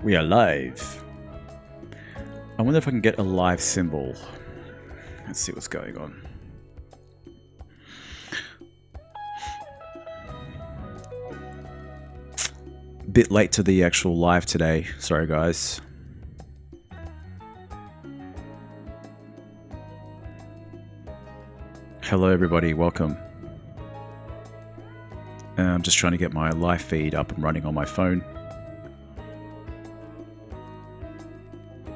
We are live. I wonder if I can get a live symbol. Let's see what's going on. Bit late to the actual live today. Sorry, guys. Hello, everybody. Welcome. I'm just trying to get my live feed up and running on my phone.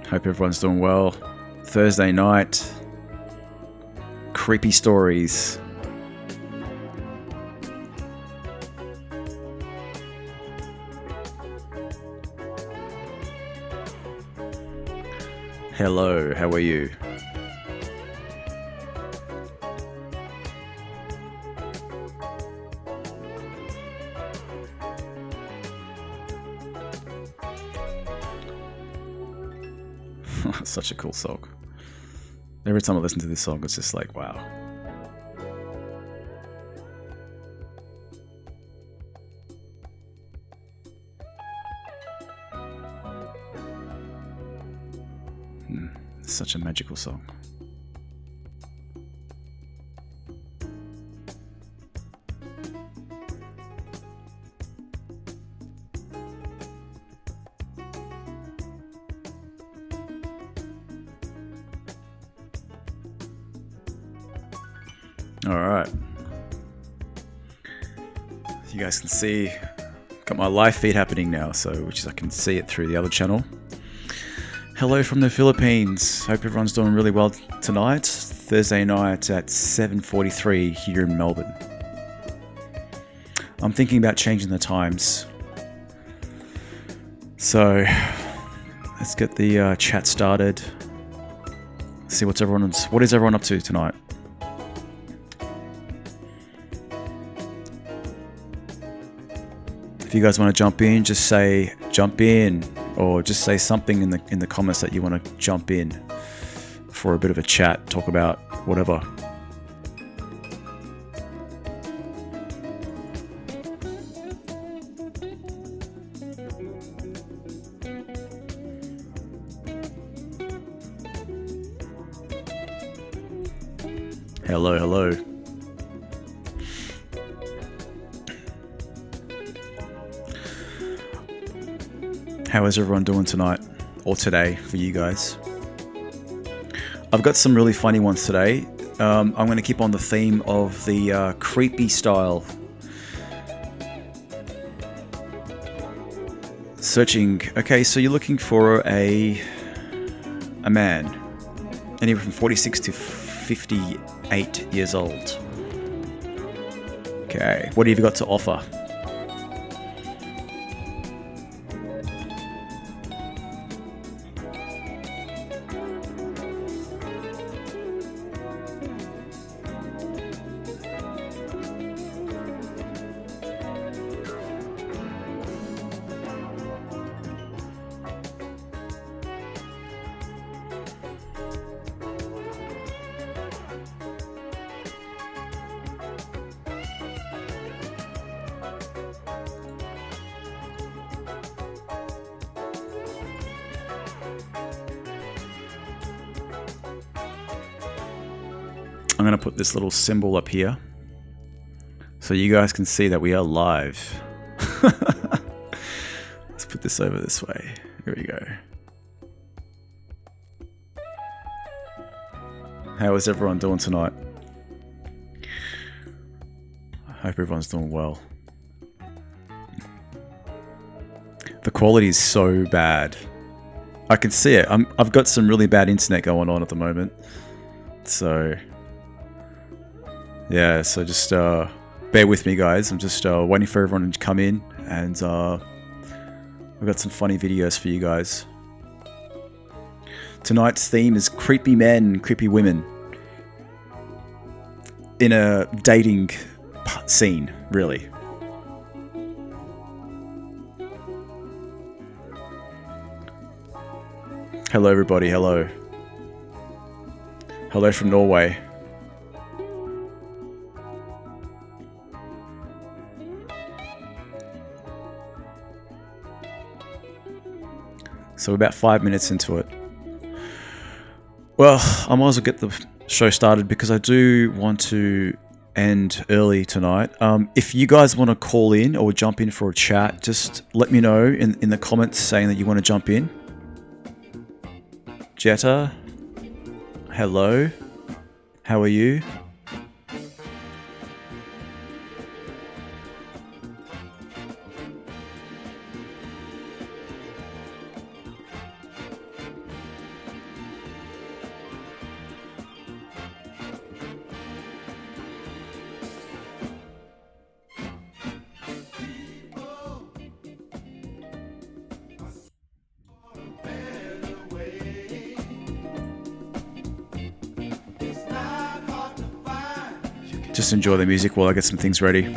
Hope everyone's doing well. Thursday night. Creepy stories. Hello, how are you? Such a cool song. Every time I listen to this song, it's just like, wow. It's such a magical song. Alright. You guys can see, got my live feed happening now, so which is I can see it through the other channel. Hello from the Philippines. Hope everyone's doing really well tonight. Thursday night at 7:43 here in Melbourne. I'm thinking about changing the times. So let's get the chat started. See what is everyone up to tonight? If you guys want to jump in, just say jump in, or just say something in the comments that you want to jump in for a bit of a chat, talk about whatever. Hello, hello. How is everyone doing tonight, or today for you guys? I've got some really funny ones today. I'm going to keep on the theme of the creepy style. Searching. Okay, so you're looking for a man, anywhere from 46 to 58 years old. Okay, what have you got to offer? I'm going to put this little symbol up here so you guys can see that we are live. Let's put this over this way. Here we go. How is everyone doing tonight? I hope everyone's doing well. The quality is so bad. I can see it. I've got some really bad internet going on at the moment. So yeah, so just bear with me, guys. I'm just waiting for everyone to come in, and I've got some funny videos for you guys. Tonight's theme is creepy men, creepy women in a dating scene, really. Hello, everybody. Hello. Hello from Norway. So we're about 5 minutes into it. Well, I might as well get the show started because I do want to end early tonight. If you guys want to call in or jump in for a chat, just let me know in the comments saying that you want to jump in. Jetta, hello. How are you? Just enjoy the music while I get some things ready.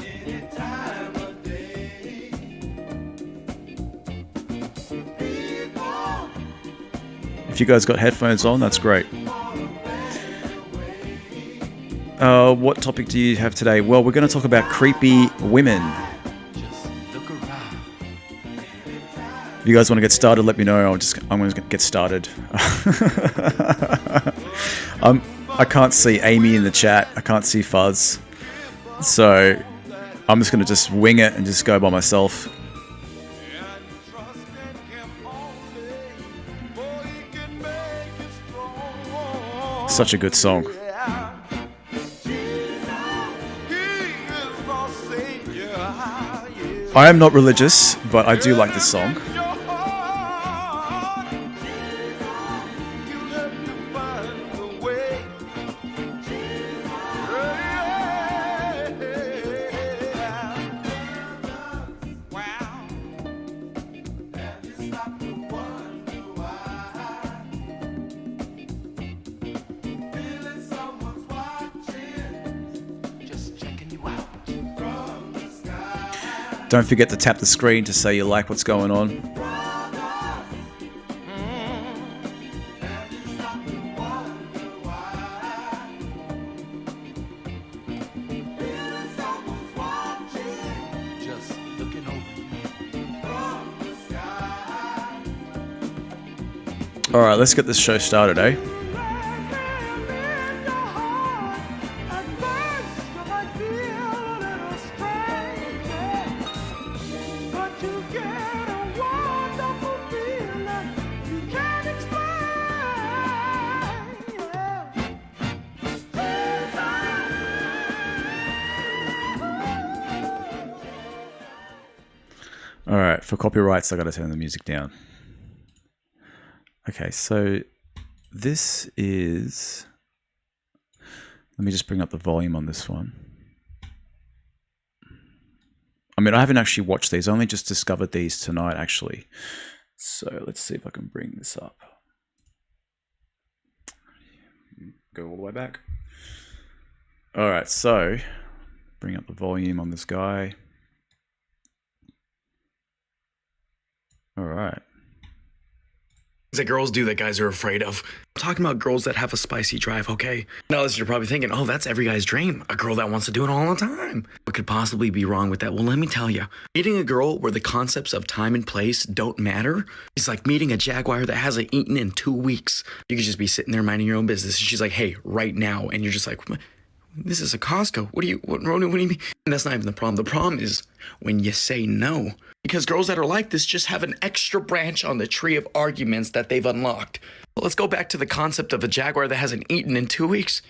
If you guys got headphones on, that's great. What topic do you have today? Well, we're going to talk about creepy women. If you guys want to get started, let me know. I'm going to get started. I can't see Amy in the chat. I can't see Fuzz. So I'm just going to just wing it and just go by myself. Such a good song. I am not religious, but I do like this song. Don't forget to tap the screen to say you like what's going on. All right, let's get this show started, eh? All right, for copyrights, I got to turn the music down. Okay, so this is... Let me just bring up the volume on this one. I mean, I haven't actually watched these. I only just discovered these tonight, actually. So let's see if I can bring this up. Go all the way back. All right, so bring up the volume on this guy. All right. That girls do that guys are afraid of. I'm talking about girls that have a spicy drive, okay? Now, listen, you're probably thinking, oh, that's every guy's dream. A girl that wants to do it all the time. What could possibly be wrong with that? Well, let me tell you. Meeting a girl where the concepts of time and place don't matter is like meeting a jaguar that hasn't eaten in 2 weeks. You could just be sitting there minding your own business, and she's like, hey, right now. And you're just like, this is a Costco. What do you mean? And that's not even the problem. The problem is when you say no. Because girls that are like this just have an extra branch on the tree of arguments that they've unlocked. Well, let's go back to the concept of a jaguar that hasn't eaten in 2 weeks.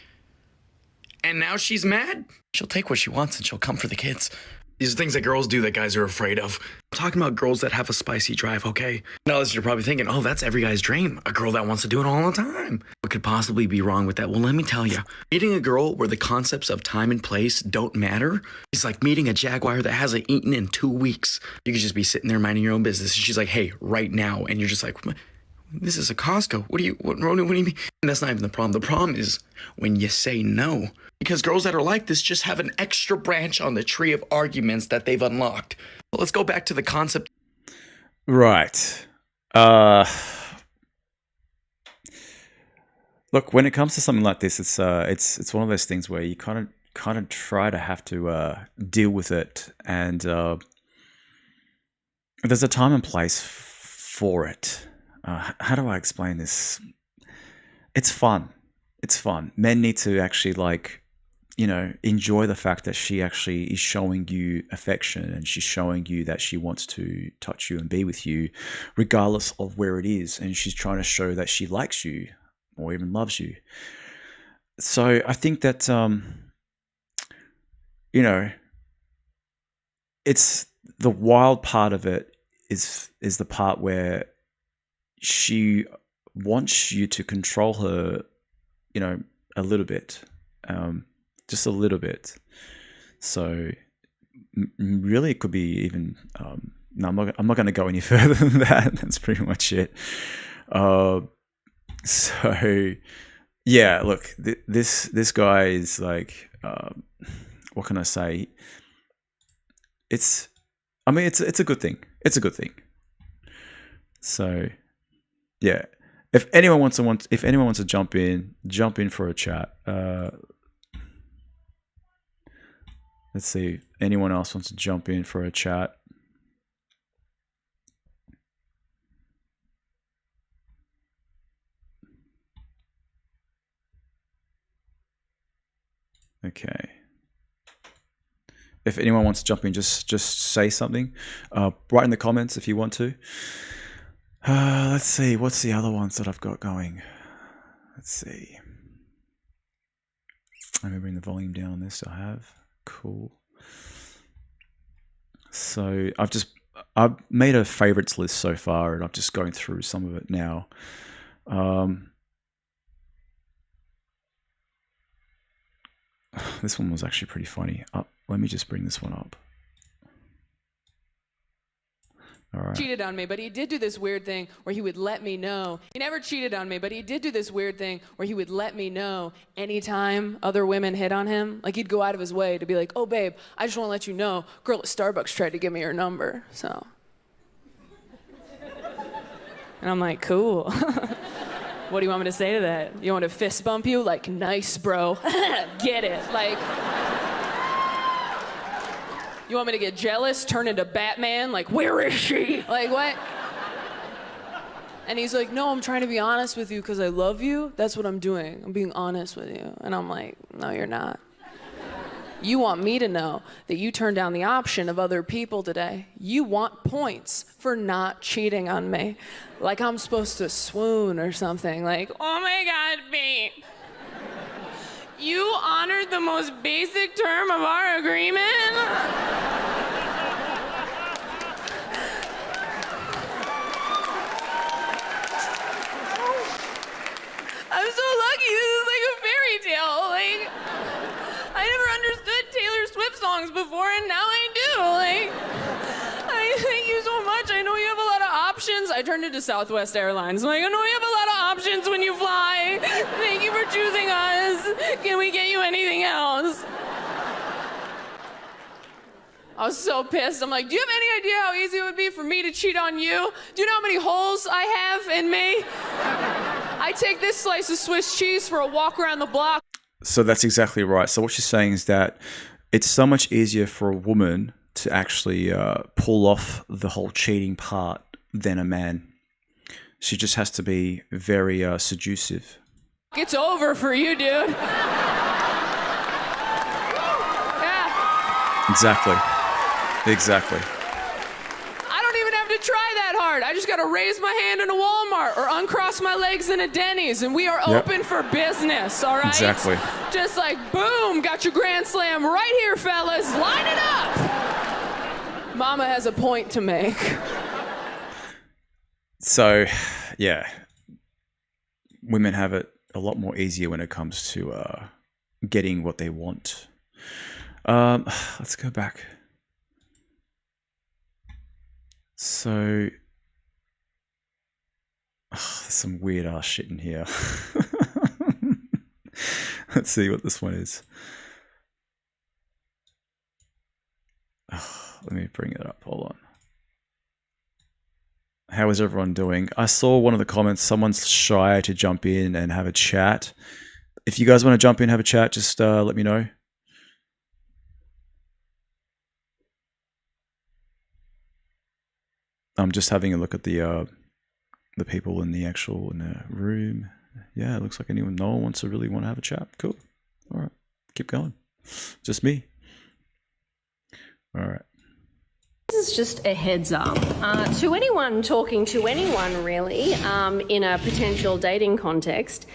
And now she's mad? She'll take what she wants and she'll come for the kids. These are things that girls do that guys are afraid of. I'm talking about girls that have a spicy drive, okay? Now, listen, you're probably thinking, oh, that's every guy's dream. A girl that wants to do it all the time. What could possibly be wrong with that? Well, let me tell you. Meeting a girl where the concepts of time and place don't matter is like meeting a jaguar that hasn't eaten in 2 weeks. You could just be sitting there minding your own business, and she's like, hey, right now. And you're just like, this is a Costco. What do you mean? And that's not even the problem. The problem is when you say no. Because girls that are like this just have an extra branch on the tree of arguments that they've unlocked. Well, let's go back to the concept. Right. Look, when it comes to something like this, it's one of those things where you kind of try to have to deal with it, and there's a time and place for it. how do I explain this? It's fun. It's fun. Men need to actually like, enjoy the fact that she actually is showing you affection and she's showing you that she wants to touch you and be with you, regardless of where it is. And she's trying to show that she likes you or even loves you. So I think that, it's the wild part of it is the part where she wants you to control her, a little bit, just a little bit. So really, it could be even. No, I'm not going to go any further than that. That's pretty much it. So yeah, look, this guy is like, what can I say? It's a good thing. It's a good thing. So yeah, if anyone wants to jump in for a chat. Let's see if anyone else wants to jump in for a chat. Okay. If anyone wants to jump in, just say something. Write in the comments if you want to. Let's see. What's the other ones that I've got going? Let's see. Let me bring the volume down on this. I have. Cool. So I've made a favorites list so far, and I'm just going through some of it now. This one was actually pretty funny. Let me just bring this one up. All right. Cheated on me, but he did do this weird thing where he would let me know. He never cheated on me, but he did do this weird thing where he would let me know anytime other women hit on him. Like, he'd go out of his way to be like, oh, babe, I just want to let you know, girl at Starbucks tried to give me her number, so. And I'm like, cool. What do you want me to say to that? You want me to fist bump you? Like, nice, bro. Get it. Like, you want me to get jealous, turn into Batman? Like, where is she? Like, what? And he's like, no, I'm trying to be honest with you because I love you. That's what I'm doing. I'm being honest with you. And I'm like, no, you're not. You want me to know that you turned down the option of other people today. You want points for not cheating on me. Like I'm supposed to swoon or something. Like, oh my God, babe. You honored the most basic term of our agreement? I'm so lucky. This is like a fairy tale. Like, I never understood Taylor Swift songs before, and now I do. Like, I thank you so much. I know you have a lot of options. I turned into Southwest Airlines. I'm like, I know you have a lot of options when you fly. Thank you for choosing us. Can we get you anything else? I was so pissed. I'm like, do you have any idea how easy it would be for me to cheat on you? Do you know how many holes I have in me? I take this slice of Swiss cheese for a walk around the block. So that's exactly right. So what she's saying is that it's so much easier for a woman to actually pull off the whole cheating part than a man. She just has to be very seductive. It's over for you, dude. Yeah. Exactly. I don't even have to try that hard. I just got to raise my hand in a Walmart or uncross my legs in a Denny's, and we are open for business, all right? Exactly. Just like, boom, got your grand slam right here, fellas. Line it up. Mama has a point to make. So, yeah, women have it a lot more easier when it comes to getting what they want. Let's go back. So, there's some weird ass shit in here. Let's see what this one is. Let me bring it up. Hold on. How is everyone doing? I saw one of the comments. Someone's shy to jump in and have a chat. If you guys want to jump in, have a chat, just let me know. I'm just having a look at the the people in the room. Yeah, it looks like no one wants to have a chat. Cool. All right, keep going. Just me. All right. This is just a heads up to anyone talking to anyone really in a potential dating context.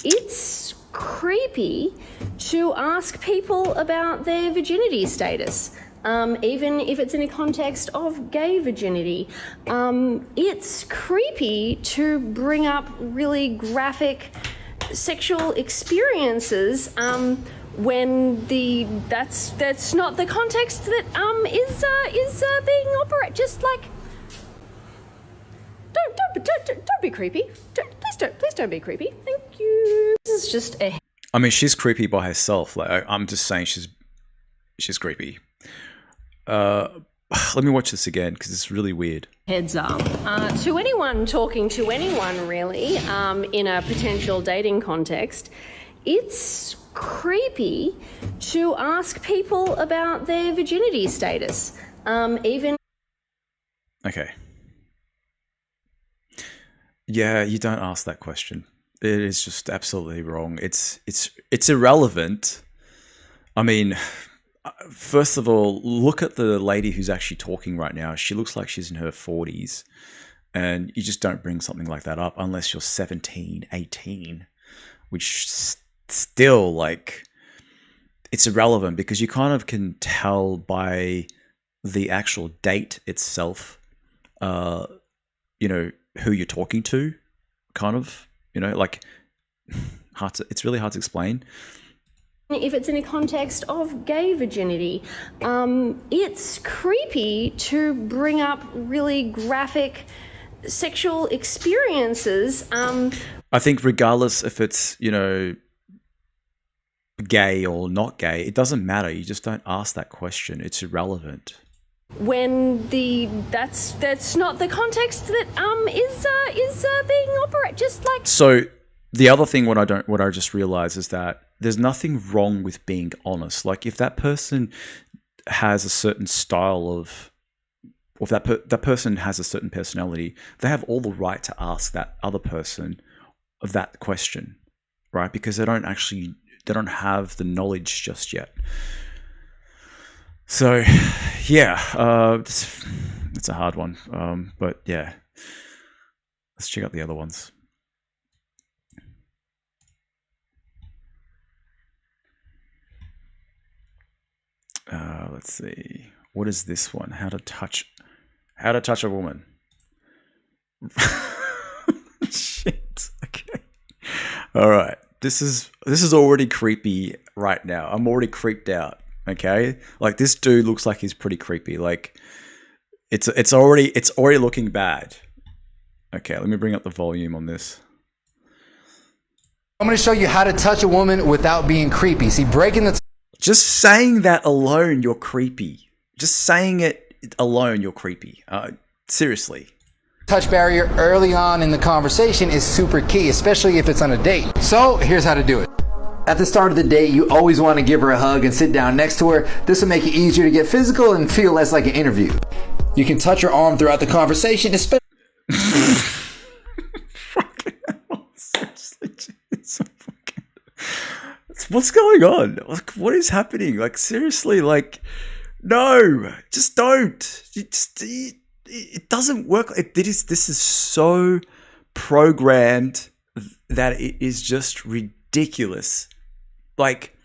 It's creepy to ask people about their virginity status, even if it's in a context of gay virginity. It's creepy to bring up really graphic sexual experiences when that's not the context that is being operated. Just like don't be creepy. Please don't be creepy. Thank you. This is just a. I mean, she's creepy by herself. Like I'm just saying, she's creepy. Let me watch this again because it's really weird. Heads up to anyone talking to anyone really in a potential dating context. It's creepy to ask people about their virginity status, even. Okay. Yeah, you don't ask that question. It is just absolutely wrong. It's irrelevant. I mean, first of all, look at the lady who's actually talking right now. She looks like she's in her 40s. And you just don't bring something like that up unless you're 17, 18, which still, like, it's irrelevant because you kind of can tell by the actual date itself, who you're talking to, kind of, like, it's really hard to explain. If it's in a context of gay virginity, it's creepy to bring up really graphic sexual experiences. I think regardless if it's, gay or not gay, it doesn't matter. You just don't ask that question. It's irrelevant. When that's not the context that is being operated. Just like. So the other thing, what I just realized is that there's nothing wrong with being honest. Like if that person has a certain style of, or if that person has a certain personality, they have all the right to ask that other person that question, right? Because they don't have the knowledge just yet. So, yeah, it's a hard one. But yeah, let's check out the other ones. Let's see. What is this one? How to touch a woman. Shit. Okay. All right. This is already creepy right now. I'm already creeped out. Okay. Like this dude looks like he's pretty creepy. Like it's already looking bad. Okay. Let me bring up the volume on this. I'm going to show you how to touch a woman without being creepy. See, breaking the just saying that alone, you're creepy. Just saying it alone, you're creepy. Seriously. touch barrier early on in the conversation is super key, especially if it's on a date. So here's how to do it. At the start of the date, you always want to give her a hug and sit down next to her. This will make it easier to get physical and feel less like an interview. You can touch her arm throughout the conversation, especially... What's going on? Like, what is happening? Like, seriously, like, no, just don't. It doesn't work. This is so programmed that it is just ridiculous. Like,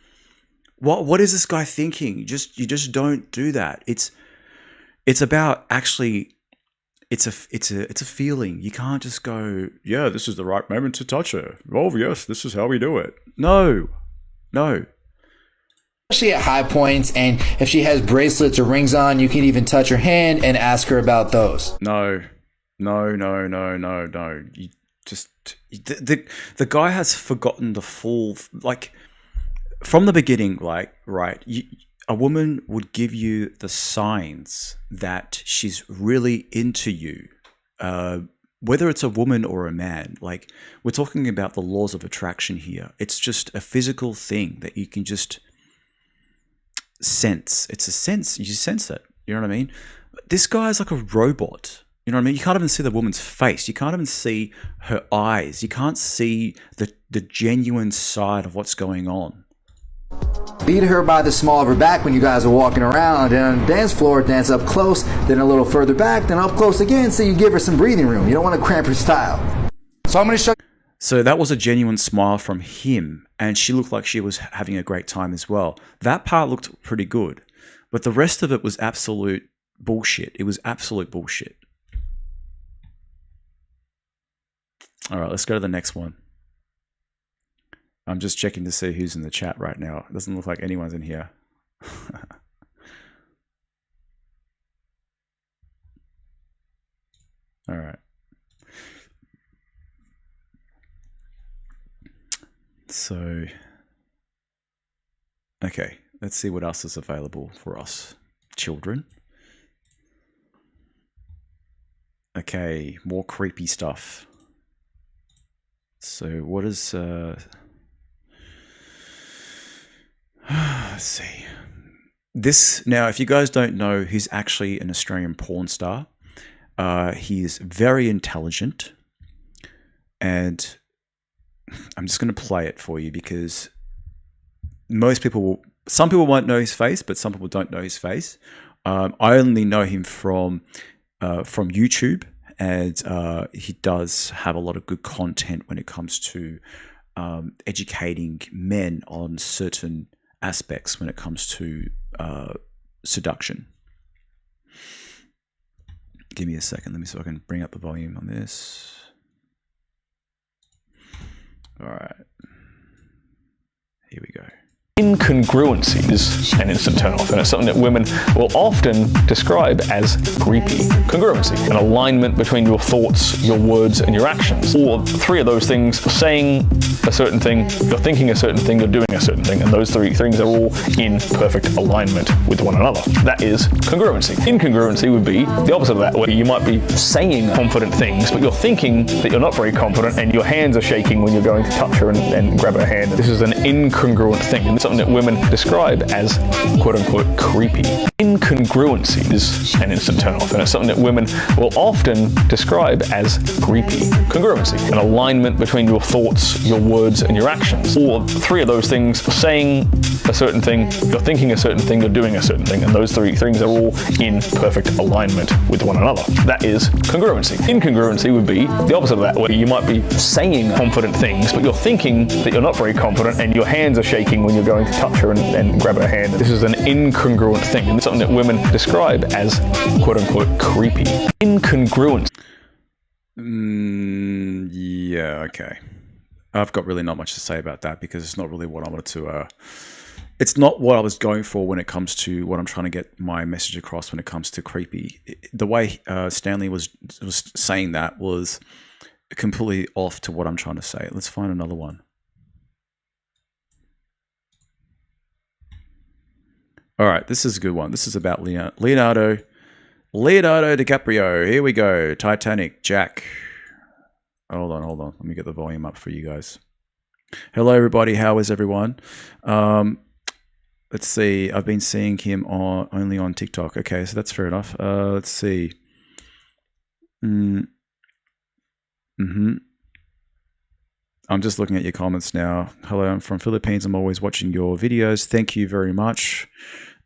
what is this guy thinking? You just don't do that. It's about actually. It's a feeling. You can't just go, yeah, this is the right moment to touch her. Oh yes, this is how we do it. No. Especially at high points, and if she has bracelets or rings on, you can even touch her hand and ask her about those. No. You just the guy has forgotten the full, like, from the beginning, like, right, a woman would give you the signs that she's really into you, whether it's a woman or a man. Like, we're talking about the laws of attraction here. It's just a physical thing that you can just sense. It's a sense. You just sense it. You know what I mean? This guy is like a robot. You know what I mean? You can't even see the woman's face. You can't even see her eyes. You can't see the genuine side of what's going on. Lead her by the small of her back when you guys are walking around, and on the dance floor, dance up close, then a little further back, then up close again, so you give her some breathing room. You don't want to cramp her style. So I'm going to show. So that was a genuine smile from him, and she looked like she was having a great time as well. That part looked pretty good, but the rest of it was absolute bullshit. It was absolute bullshit. All right, let's go to the next one. I'm just checking to see who's in the chat right now. It doesn't look like anyone's in here. All right. So, okay, let's see what else is available for us. Children. Okay, more creepy stuff. So what is... let's see. This, now, if you guys don't know, he's actually an Australian porn star. He is very intelligent. And I'm just going to play it for you because some people won't know his face, but some people don't know his face. I only know him from YouTube, and he does have a lot of good content when it comes to educating men on certain aspects when it comes to seduction. Give me a second. Let me see if I can bring up the volume on this. All right. Here we go. Incongruency is an instant turn-off, and it's something that women will often describe as creepy. Congruency, an alignment between your thoughts, your words, and your actions. Or three of those things: saying a certain thing, you're thinking a certain thing, you're doing a certain thing, and those three things are all in perfect alignment with one another. That is congruency. Incongruency would be the opposite of that, where you might be saying confident things, but you're thinking that you're not very confident, and your hands are shaking when you're going to touch her and grab her hand. This is an incongruent thing. And something that women describe as quote-unquote creepy. Incongruency is an instant turn-off, and it's something that women will often describe as creepy. Congruency, an alignment between your thoughts, your words, and your actions. Or three of those things: saying a certain thing, you're thinking a certain thing, you're doing a certain thing, and those three things are all in perfect alignment with one another. That is congruency. Incongruency would be the opposite of that, where you might be saying confident things, but you're thinking that you're not very confident, and your hands are shaking when you're going to touch her and grab her hand. This is an incongruent thing, and something that women describe as quote-unquote creepy. Incongruent. Yeah, okay. I've got really not much to say about that because it's not really what I wanted to... it's not what I was going for when it comes to what I'm trying to get my message across when it comes to creepy. The way Stanley was saying that was completely off to what I'm trying to say. Let's find another one. All right, this is a good one. This is about Leonardo DiCaprio. Here we go. Titanic, Jack. Hold on. Let me get the volume up for you guys. Hello, everybody. How is everyone? Let's see. I've been seeing him only on TikTok. Okay, so that's fair enough. Let's see. I'm just looking at your comments now. Hello, I'm from Philippines. I'm always watching your videos. Thank you very much.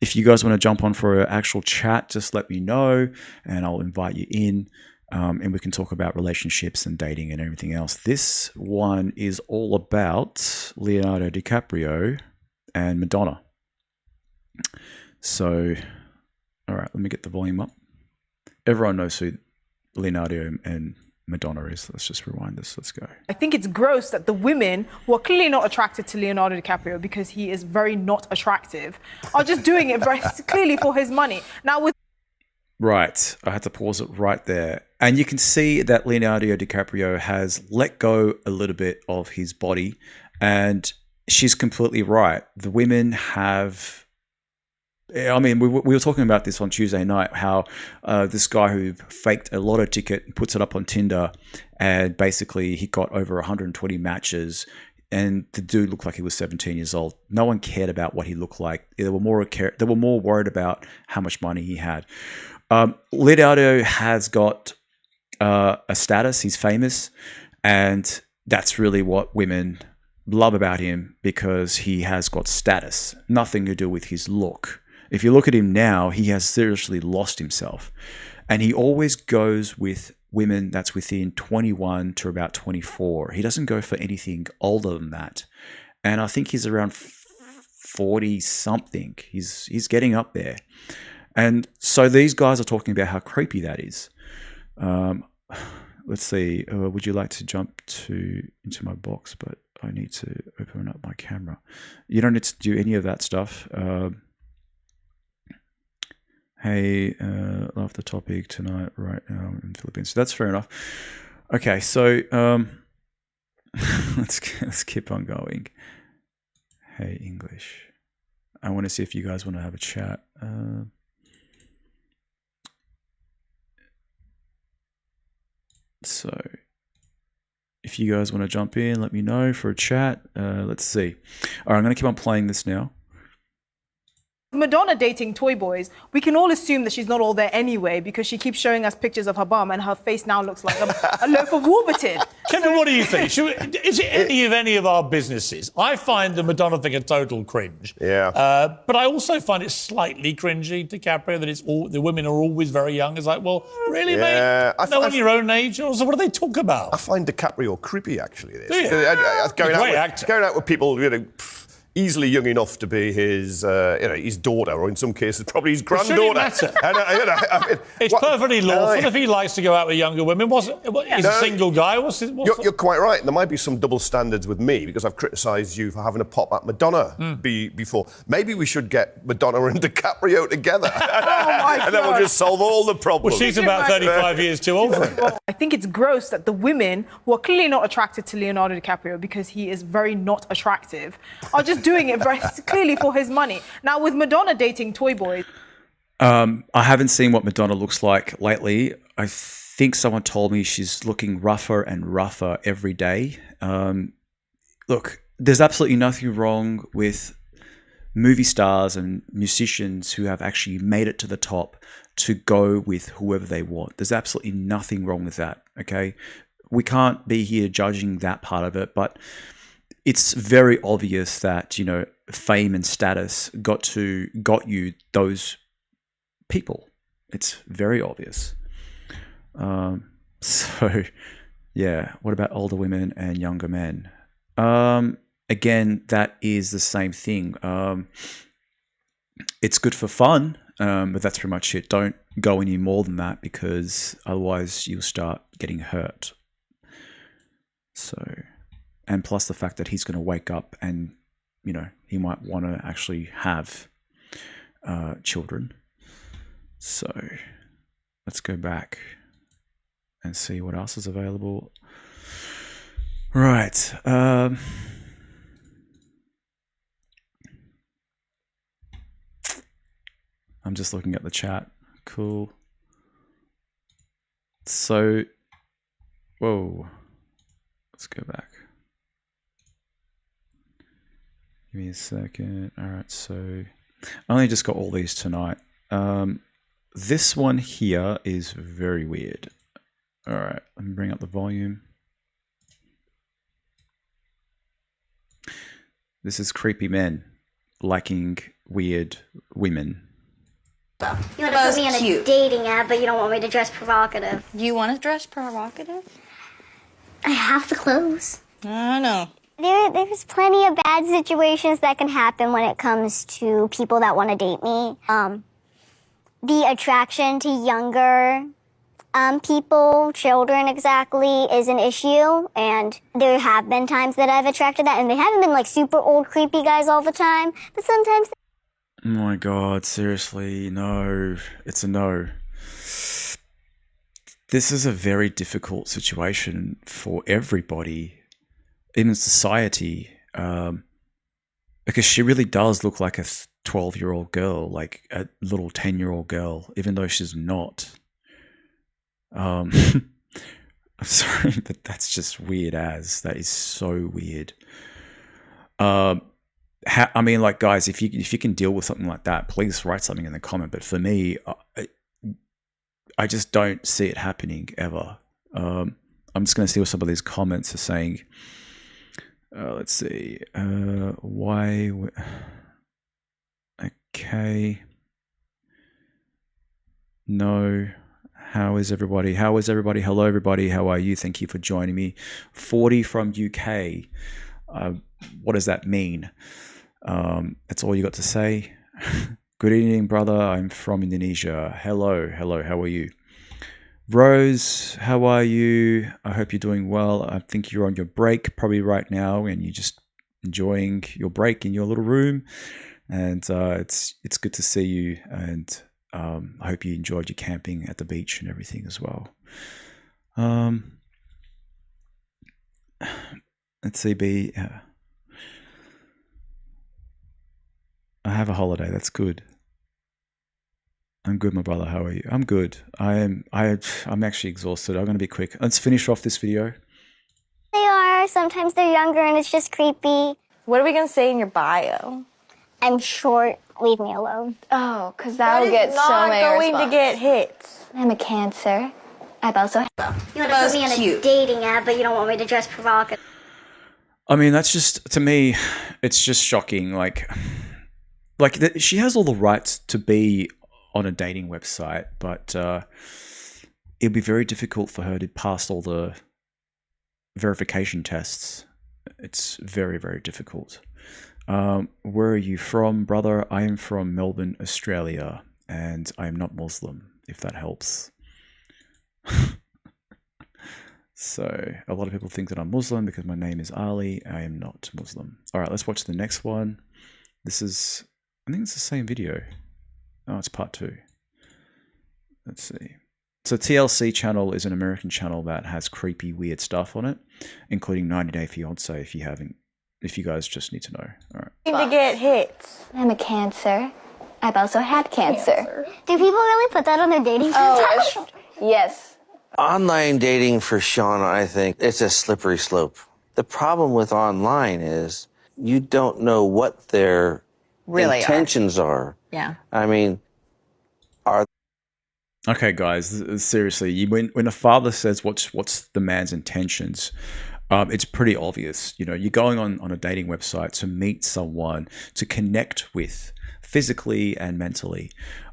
If you guys want to jump on for an actual chat, just let me know and I'll invite you in and we can talk about relationships and dating and everything else. This one is all about Leonardo DiCaprio and Madonna. So, all right, let me get the volume up. Everyone knows who Leonardo and Madonna is. Let's just rewind this. Let's go. I think it's gross that the women who are clearly not attracted to Leonardo DiCaprio because he is very not attractive are just doing it very clearly for his money. Now with Right. I had to pause it right there. And you can see that Leonardo DiCaprio has let go a little bit of his body. And she's completely right. The women have... I mean, we were talking about this on Tuesday night, how this guy who faked a lotto ticket and puts it up on Tinder, and basically he got over 120 matches, and the dude looked like he was 17 years old. No one cared about what he looked like. They were more worried about how much money he had. Leonardo has got a status. He's famous, and that's really what women love about him, because he has got status. Nothing to do with his look. If you look at him now, he has seriously lost himself, and he always goes with women that's within 21 to about 24. He doesn't go for anything older than that, and I think he's around 40 something. He's getting up there. And so these guys are talking about how creepy that is. Let's see. Would you like to jump into my box? But I need to open up my camera. You don't need to do any of that stuff. Hey, love the topic tonight right now in the Philippines. So that's fair enough. Okay, so let's keep on going. Hey, English. I want to see if you guys want to have a chat. So if you guys want to jump in, let me know for a chat. Let's see. All right, I'm going to keep on playing this now. Madonna dating toy boys, we can all assume that she's not all there anyway because she keeps showing us pictures of her bum and her face now looks like a loaf of Warburton. Kevin, what do you think? Is it any of our businesses? I find the Madonna thing a total cringe. Yeah. But I also find it slightly cringy, DiCaprio, that it's all the women are always very young. It's like, well, really, mate? No one your own age? Also, what do they talk about? I find DiCaprio creepy, actually. Do you? Going out with people, easily young enough to be his daughter, or in some cases probably his granddaughter. Matter? It's perfectly lawful if he likes to go out with younger women. He's a single guy. You're quite right. There might be some double standards with me because I've criticised you for having a pop at Madonna before. Maybe we should get Madonna and DiCaprio together, and then we'll just solve all the problems. Well, she's about 35 years too old for him. I think it's gross that the women who are clearly not attracted to Leonardo DiCaprio because he is very not attractive are just doing it very clearly for his money. Now, with Madonna dating toy boys. I haven't seen what Madonna looks like lately. I think someone told me she's looking rougher and rougher every day. Look, there's absolutely nothing wrong with movie stars and musicians who have actually made it to the top to go with whoever they want. There's absolutely nothing wrong with that, okay? We can't be here judging that part of it, but it's very obvious that, fame and status got you those people. It's very obvious. So, yeah, what about older women and younger men? Again, that is the same thing. It's good for fun, but that's pretty much it. Don't go any more than that because otherwise you'll start getting hurt. So... And plus the fact that he's going to wake up and, he might want to actually have children. So let's go back and see what else is available. Right. I'm just looking at the chat. Cool. So, whoa. Let's go back. Give me a second. All right, so I only just got all these tonight. This one here is very weird. All right, let me bring up the volume. This is creepy men liking weird women. You want to put me on a dating app, but you don't want me to dress provocative. You want to dress provocative? I have the clothes. I know. There's plenty of bad situations that can happen when it comes to people that want to date me. The attraction to younger people, children exactly, is an issue. And there have been times that I've attracted that, and they haven't been like super old, creepy guys all the time. But sometimes... Oh my God, seriously, no. It's a no. This is a very difficult situation for everybody. In society, because she really does look like a 12-year-old girl, like a little 10-year-old girl, even though she's not. I'm sorry, but that's just weird as. That is so weird. Guys, if you can deal with something like that, please write something in the comment. But for me, I just don't see it happening ever. I'm just going to see what some of these comments are saying. Let's see. Why? Okay. No. How is everybody? How is everybody? Hello, everybody. How are you? Thank you for joining me. 40 from UK. What does that mean? That's all you got to say. Good evening, brother. I'm from Indonesia. Hello. Hello. How are you? Rose, how are you? I hope you're doing well. I think you're on your break probably right now, and you're just enjoying your break in your little room. And it's good to see you. And I hope you enjoyed your camping at the beach and everything as well. Let's see, B. I have a holiday. That's good. I'm good, my brother. How are you? I'm good. I'm actually exhausted. I'm going to be quick. Let's finish off this video. They are. Sometimes they're younger and it's just creepy. What are we gonna say in your bio? I'm short. Leave me alone. Oh, because that'll get so many going to get hits. I'm a Cancer. I've also. You want to put me on a dating app, but you don't want me to dress provocative. I mean, that's just, to me, it's just shocking. She has all the rights to be on a dating website, but it'd be very difficult for her to pass all the verification tests. It's very, very difficult. Where are you from, brother? I am from Melbourne, Australia, and I am not Muslim, if that helps. So a lot of people think that I'm Muslim because my name is Ali. I am not Muslim. All right, let's watch the next one. This is, I think it's the same video. Oh, it's part 2. Let's see. So TLC channel is an American channel that has creepy, weird stuff on it, including 90 Day Fiancé if you guys just need to know. All right. To get hits. I'm a Cancer. I've also had cancer. Do people really put that on their dating Oh, yes. Online dating for Sean, I think it's a slippery slope. The problem with online is you don't know what their intentions are. Yeah. I mean, Okay, guys, seriously, when a father says what's the man's intentions, it's pretty obvious. You know, you're going on a dating website to meet someone, to connect with physically and mentally.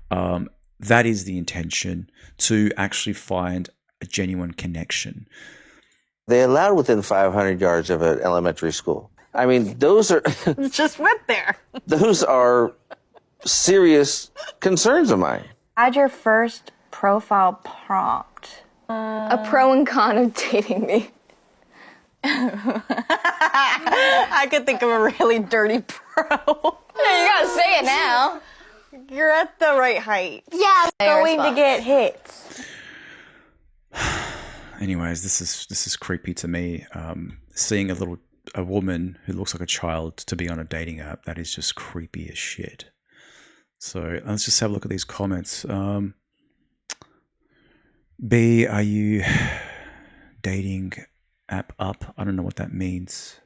That is the intention, to actually find a genuine connection. they allowed within 500 yards of an elementary school. I mean, those are Just went there. those are serious concerns of mine. Add your first profile prompt. A pro and con of dating me. I could think of a really dirty pro. You gotta say it now. You're at the right height. Yeah. Going to get hits. Anyways, this is creepy to me. Seeing a woman who looks like a child to be on a dating app, that is just creepy as shit. So let's just have a look at these comments. B, are you dating app up? I don't know what that means.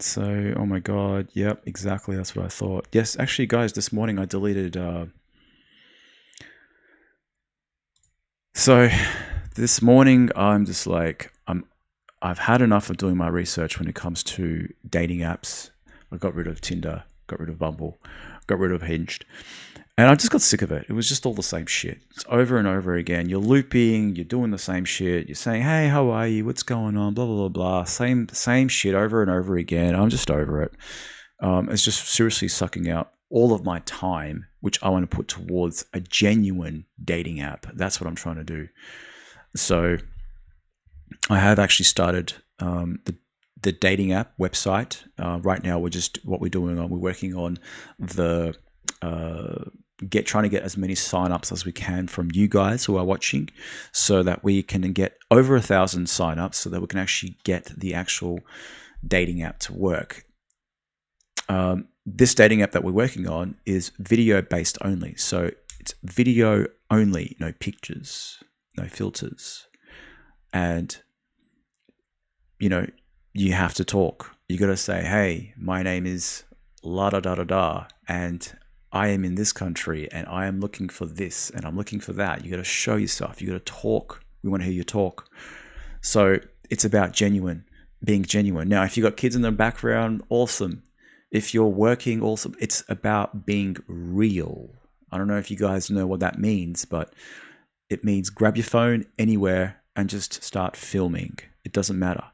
So, oh my god, yep, exactly, that's what I thought. Yes, actually, guys, this morning I deleted... So, this morning I'm just like, I've had enough of doing my research when it comes to dating apps. I got rid of Tinder, got rid of Bumble, got rid of Hinged. And I just got sick of it. It was just all the same shit. It's over and over again. You're looping, you're doing the same shit. You're saying, hey, how are you? What's going on? Blah, blah, blah, blah. Same shit over and over again. I'm just over it. It's just seriously sucking out all of my time, which I want to put towards a genuine dating app. That's what I'm trying to do. So I have actually started the dating app website. Right now, we're working on the trying to get as many signups as we can from you guys who are watching, so that we can get over 1,000 signups, so that we can actually get the actual dating app to work. This dating app that we're working on is video based only, so it's video only, no pictures, no filters, and you have to talk. You got to say, hey, my name is la da da da da, and I am in this country and I am looking for this and I'm looking for that. You got to show yourself. You got to talk. We want to hear you talk. So it's about being genuine. Now, if you got kids in the background, awesome. If you're working, awesome. It's about being real. I don't know if you guys know what that means, but it means grab your phone anywhere and just start filming. It doesn't matter.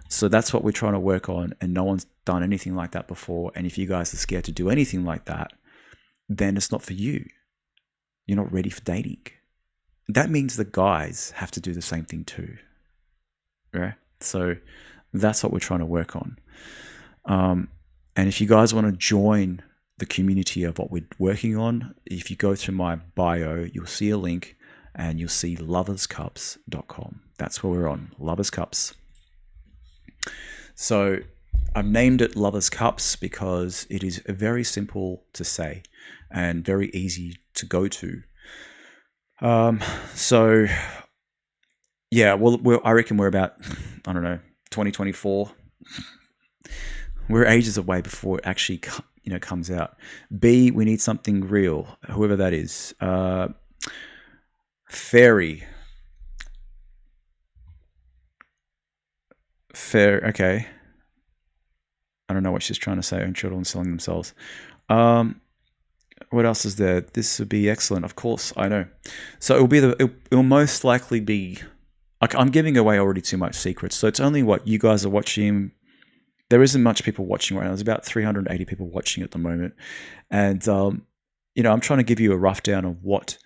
So that's what we're trying to work on, and no one's done anything like that before. And if you guys are scared to do anything like that, then it's not for you. You're not ready for dating. That means the guys have to do the same thing too. Right? So that's what we're trying to work on. And if you guys want to join the community of what we're working on, if you go through my bio, you'll see a link and you'll see loverscups.com. That's where we're on, Lovers Cups. So I've named it Lovers Cups because it is very simple to say and very easy to go to. So yeah, well, I reckon we're about, 2024. We're ages away before it actually, comes out. B, we need something real, whoever that is. Fairy. Okay. I don't know what she's trying to say. Own children selling themselves. What else is there? This would be excellent. Of course, I know. So it'll most likely be. I'm giving away already too much secrets. So it's only what you guys are watching. There isn't much people watching right now. There's about 380 people watching at the moment, and I'm trying to give you a rough down of what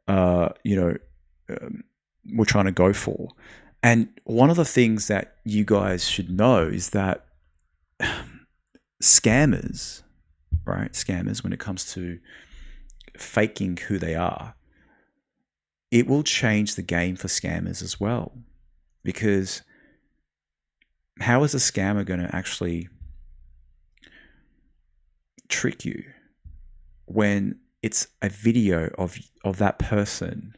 we're trying to go for. And one of the things that you guys should know is that scammers, right? Scammers, when it comes to faking who they are, it will change the game for scammers as well. Because how is a scammer going to actually trick you when it's a video of that person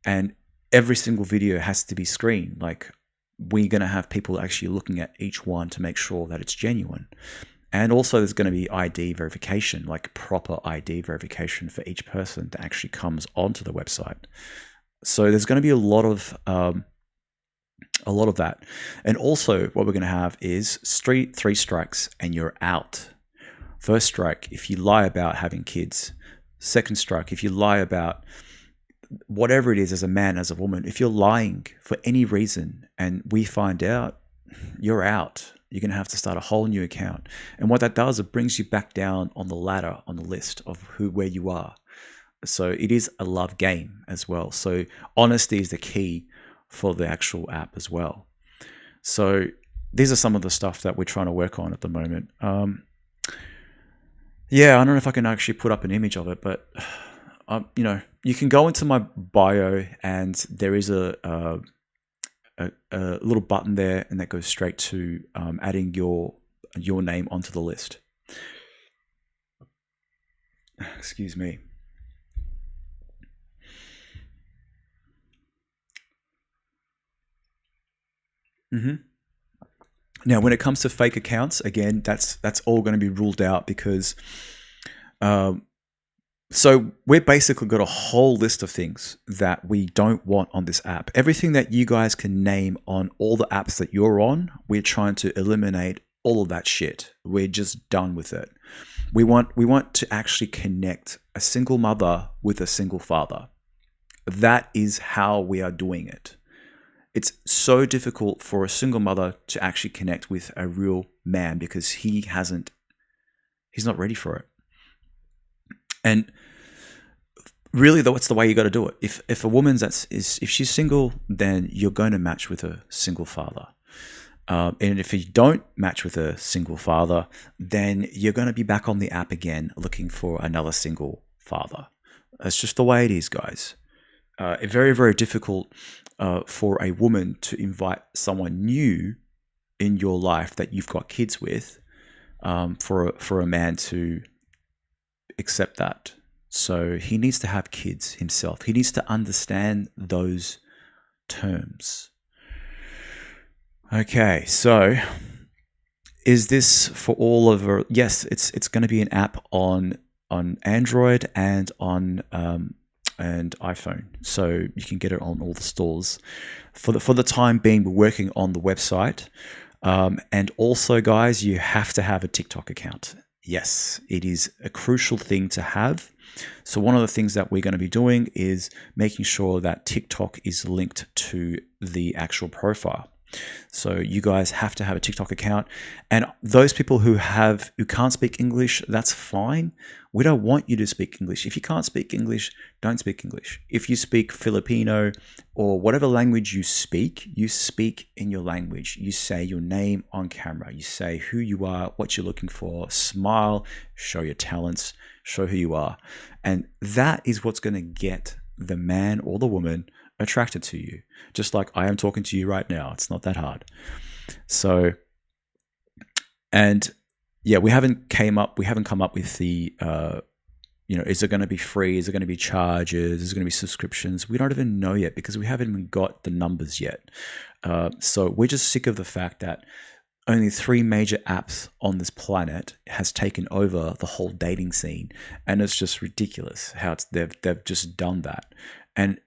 and every single video has to be screened? Like, we're going to have people actually looking at each one to make sure that it's genuine. And also there's going to be ID verification, like proper ID verification for each person that actually comes onto the website. So there's going to be a lot of that. And also what we're going to have is three strikes and you're out. First strike, if you lie about having kids. Second strike, if you lie about whatever it is, as a man, as a woman, if you're lying for any reason and we find out, you're out. You're going to have to start a whole new account. And what that does, it brings you back down on the ladder, on the list of where you are. So it is a love game as well. So honesty is the key for the actual app as well. So these are some of the stuff that we're trying to work on at the moment. Yeah, I don't know if I can actually put up an image of it, but you can go into my bio and there is a little button there, and that goes straight to adding your name onto the list. Excuse me. Now, when it comes to fake accounts, again, that's all going to be ruled out because so we've basically got a whole list of things that we don't want on this app. Everything that you guys can name on all the apps that you're on, we're trying to eliminate all of that shit. We're just done with it. We want to actually connect a single mother with a single father. That is how we are doing it. It's so difficult for a single mother to actually connect with a real man because he's not ready for it. And really, though, it's the way you got to do it. If a woman's if she's single, then you're going to match with a single father. And if you don't match with a single father, then you're going to be back on the app again looking for another single father. That's just the way it is, guys. It's very, very difficult for a woman to invite someone new in your life that you've got kids with for a man to accept that. So he needs to have kids himself. He needs to understand those terms. Okay, so Is this for all of our? Yes, it's going to be an app on Android and on and iPhone, so you can get it on all the stores. For the time being, we're working on the website, and also, guys, you have to have a TikTok account. Yes, it is a crucial thing to have. So one of the things that we're going to be doing is making sure that TikTok is linked to the actual profile. So you guys have to have a TikTok account, and those people who can't speak English, that's fine. We don't want you to speak English. If you can't speak English, don't speak English. If you speak Filipino or whatever language you speak in your language. You say your name on camera. You say who you are, what you're looking for, smile, show your talents, show who you are. And that is what's going to get the man or the woman attracted to you, just like I am talking to you right now. It's not that hard. So, and yeah, we haven't come up with the is it going to be free, is it going to be charges, is it going to be subscriptions? We don't even know yet, because we haven't even got the numbers yet. So we're just sick of the fact that only 3 major apps on this planet has taken over the whole dating scene, and it's just ridiculous how they've just done that. And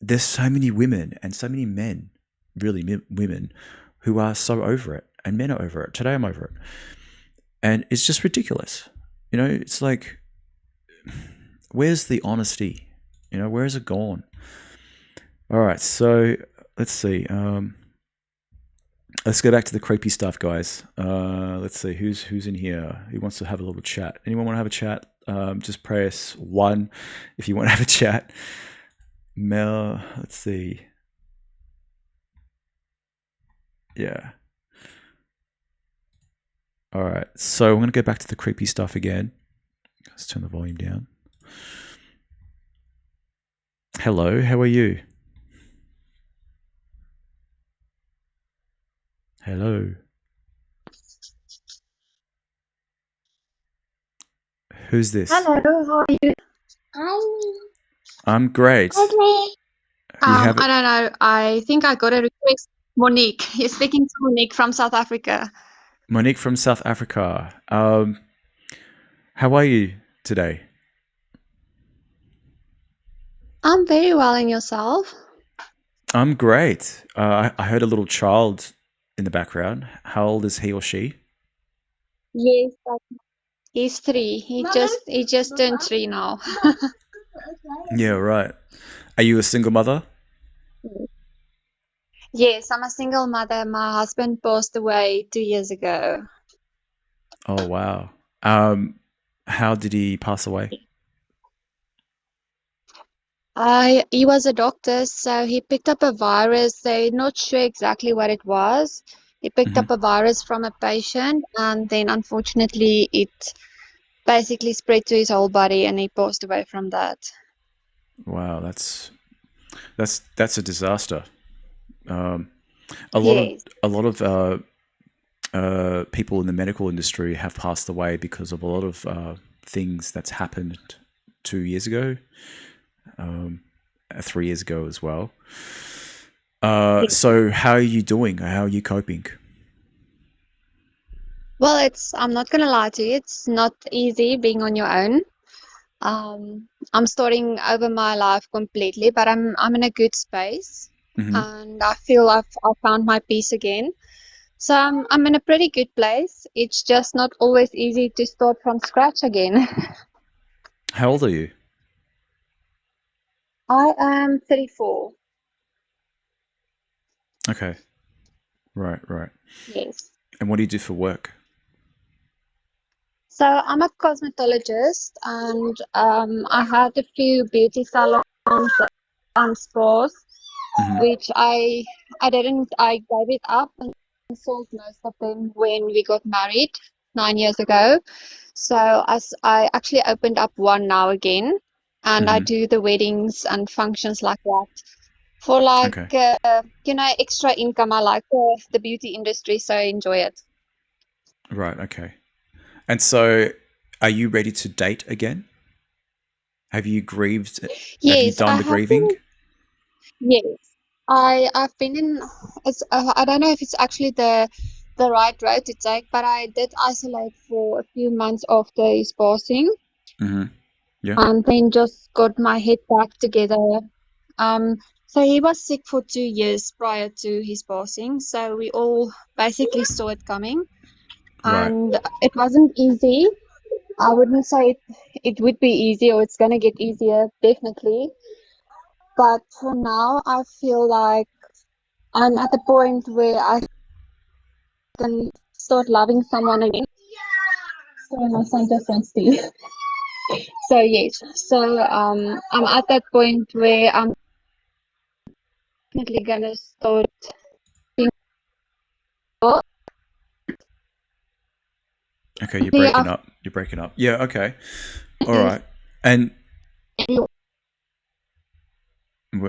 there's so many women and so many men, really women, who are so over it, and men are over it. Today I'm over it. And it's just ridiculous. It's like, where's the honesty? Where is it gone? All right, so let's see. Let's go back to the creepy stuff, guys. Let's see, who's in here? Who wants to have a little chat? Anyone want to have a chat? Just press 1 if you want to have a chat. Mel, let's see. Yeah. All right. So I'm going to go back to the creepy stuff again. Let's turn the volume down. Hello, how are you? Hello. Who's this? Hello, how are you? Hi. I'm great. I don't know. I think I got a request. Monique. You're speaking to Monique from South Africa. Monique from South Africa. How are you today? I'm very well, and yourself? I'm great. I heard a little child in the background. How old is he or she? Yes, he's 3. He just turned 3 now. Yeah, right. Are you a single mother? Yes, I'm a single mother. My husband passed away 2 years ago. Oh, wow. How did he pass away? He was a doctor, so he picked up a virus. They're not sure exactly what it was. He picked up a virus from a patient, and then unfortunately it basically spread to his whole body, and he passed away from that. Wow, that's a disaster. A lot of people in the medical industry have passed away because of a lot of things that's happened 2 years ago, 3 years ago as well. So how are you doing? How are you coping? Well, I'm not gonna lie to you, it's not easy being on your own. I'm starting over my life completely, but I'm in a good space, and I feel I've found my peace again. So I'm in a pretty good place. It's just not always easy to start from scratch again. How old are you? I am 34. Okay. Right. Yes. And what do you do for work? So I'm a cosmetologist, and I had a few beauty salons and spas, which I gave it up and sold most of them when we got married 9 years ago. So I actually opened up one now again, and I do the weddings and functions like that for extra income. I like the beauty industry, so I enjoy it. Right. Okay. And so, are you ready to date again? Have you grieved? Yes, have you done the grieving? Yes, I've been in. I don't know if it's actually the the right road to take, but I did isolate for a few months after his passing. Yeah. And then just got my head back together. So he was sick for 2 years prior to his passing, so we all basically saw it coming. Right. And it wasn't easy. I wouldn't say it would be easy or it's going to get easier, definitely. But for now, I feel like I'm at the point where I can start loving someone again. Sorry, my son just wants to. So yes, so I'm at that point where I'm definitely gonna start being. Okay, you're breaking up. You're breaking up. Yeah. Okay. All right. And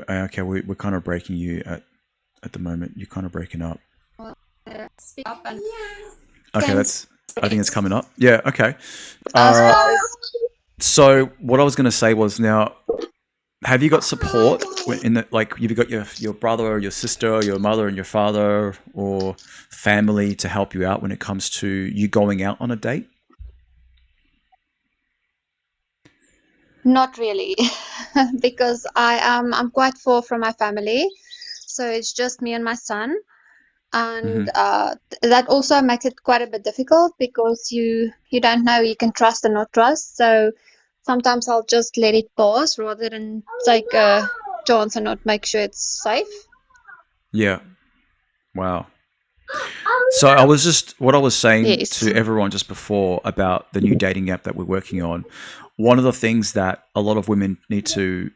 okay, we're kind of breaking you at the moment. You're kind of breaking up. Speak up and Okay, I think it's coming up. Yeah. Okay. Sorry. So what I was going to say was, now, have you got support in the, like, you've got your brother or your sister or your mother and your father or family to help you out when it comes to you going out on a date? Not really, because I'm quite far from my family, so it's just me and my son, and that also makes it quite a bit difficult because you don't know you can trust or not trust. So sometimes I'll just let it pass rather than take a chance and not make sure it's safe. Yeah. Wow. So what I was saying Yes. to everyone just before about the new dating app that we're working on, one of the things that a lot of women need to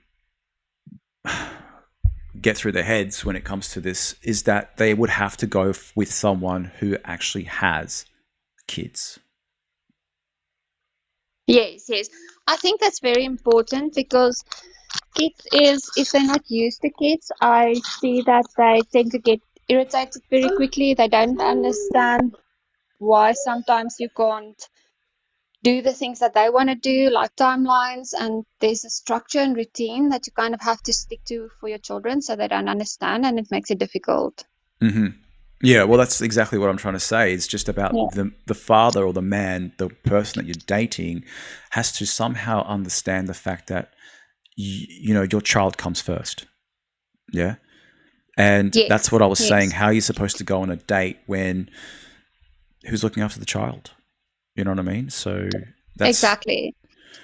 get through their heads when it comes to this is that they would have to go with someone who actually has kids. Yes, yes. I think that's very important because kids is, if they're not used to kids, I see that they tend to get irritated very quickly. They don't understand why sometimes you can't do the things that they want to do, like timelines, and there's a structure and routine that you kind of have to stick to for your children, so they don't understand, and it makes it difficult. Yeah, well, that's exactly what I'm trying to say. It's just about the father or the man, the person that you're dating, has to somehow understand the fact that you know, your child comes first. Yeah. And Yes, that's what I was yes. saying. How are you supposed to go on a date when who's looking after the child? You know what I mean? So that's Exactly.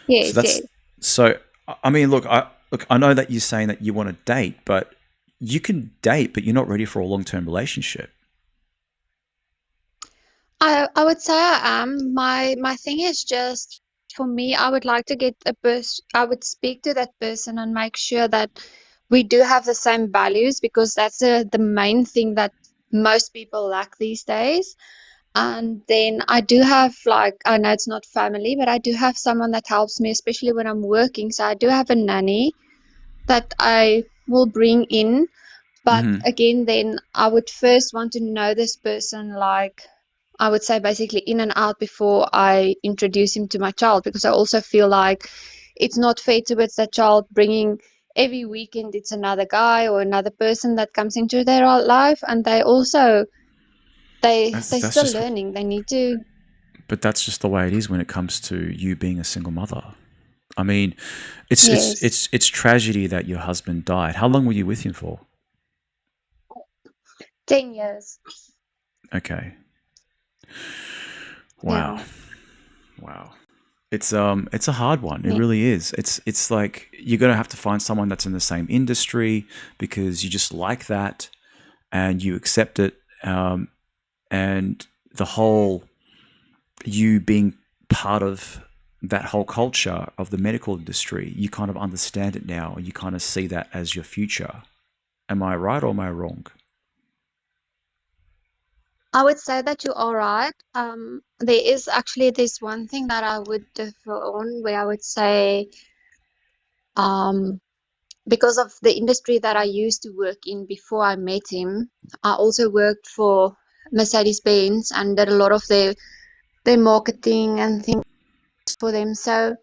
Yes, yes. So I mean, look, I know that you're saying that you want to date, but you can date, but you're not ready for a long-term relationship. I would say I am. My thing is just, for me, I would like to get a person. I would speak to that person and make sure that we do have the same values, because that's the main thing that most people lack these days. And then I do have, like, I know it's not family, but I do have someone that helps me, especially when I'm working. So I do have a nanny that I will bring in. But again, then I would first want to know this person, like, I would say basically in and out, before I introduce him to my child, because I also feel like it's not fair towards that child bringing every weekend it's another guy or another person that comes into their life, and they also they're still learning. They need to. But that's just the way it is when it comes to you being a single mother. I mean, it's Yes. it's tragedy that your husband died. How long were you with him for? 10 years. Okay. Wow. Yeah. Wow. It's a hard one. It really is. It's like you're gonna have to find someone that's in the same industry because you just like that and you accept it. And the whole you being part of that whole culture of the medical industry, you kind of understand it now and you kind of see that as your future. Am I right or am I wrong? I would say that you are right. There is actually this one thing that I would differ on, where I would say, because of the industry that I used to work in before I met him, I also worked for Mercedes-Benz and did a lot of their marketing and things for them. So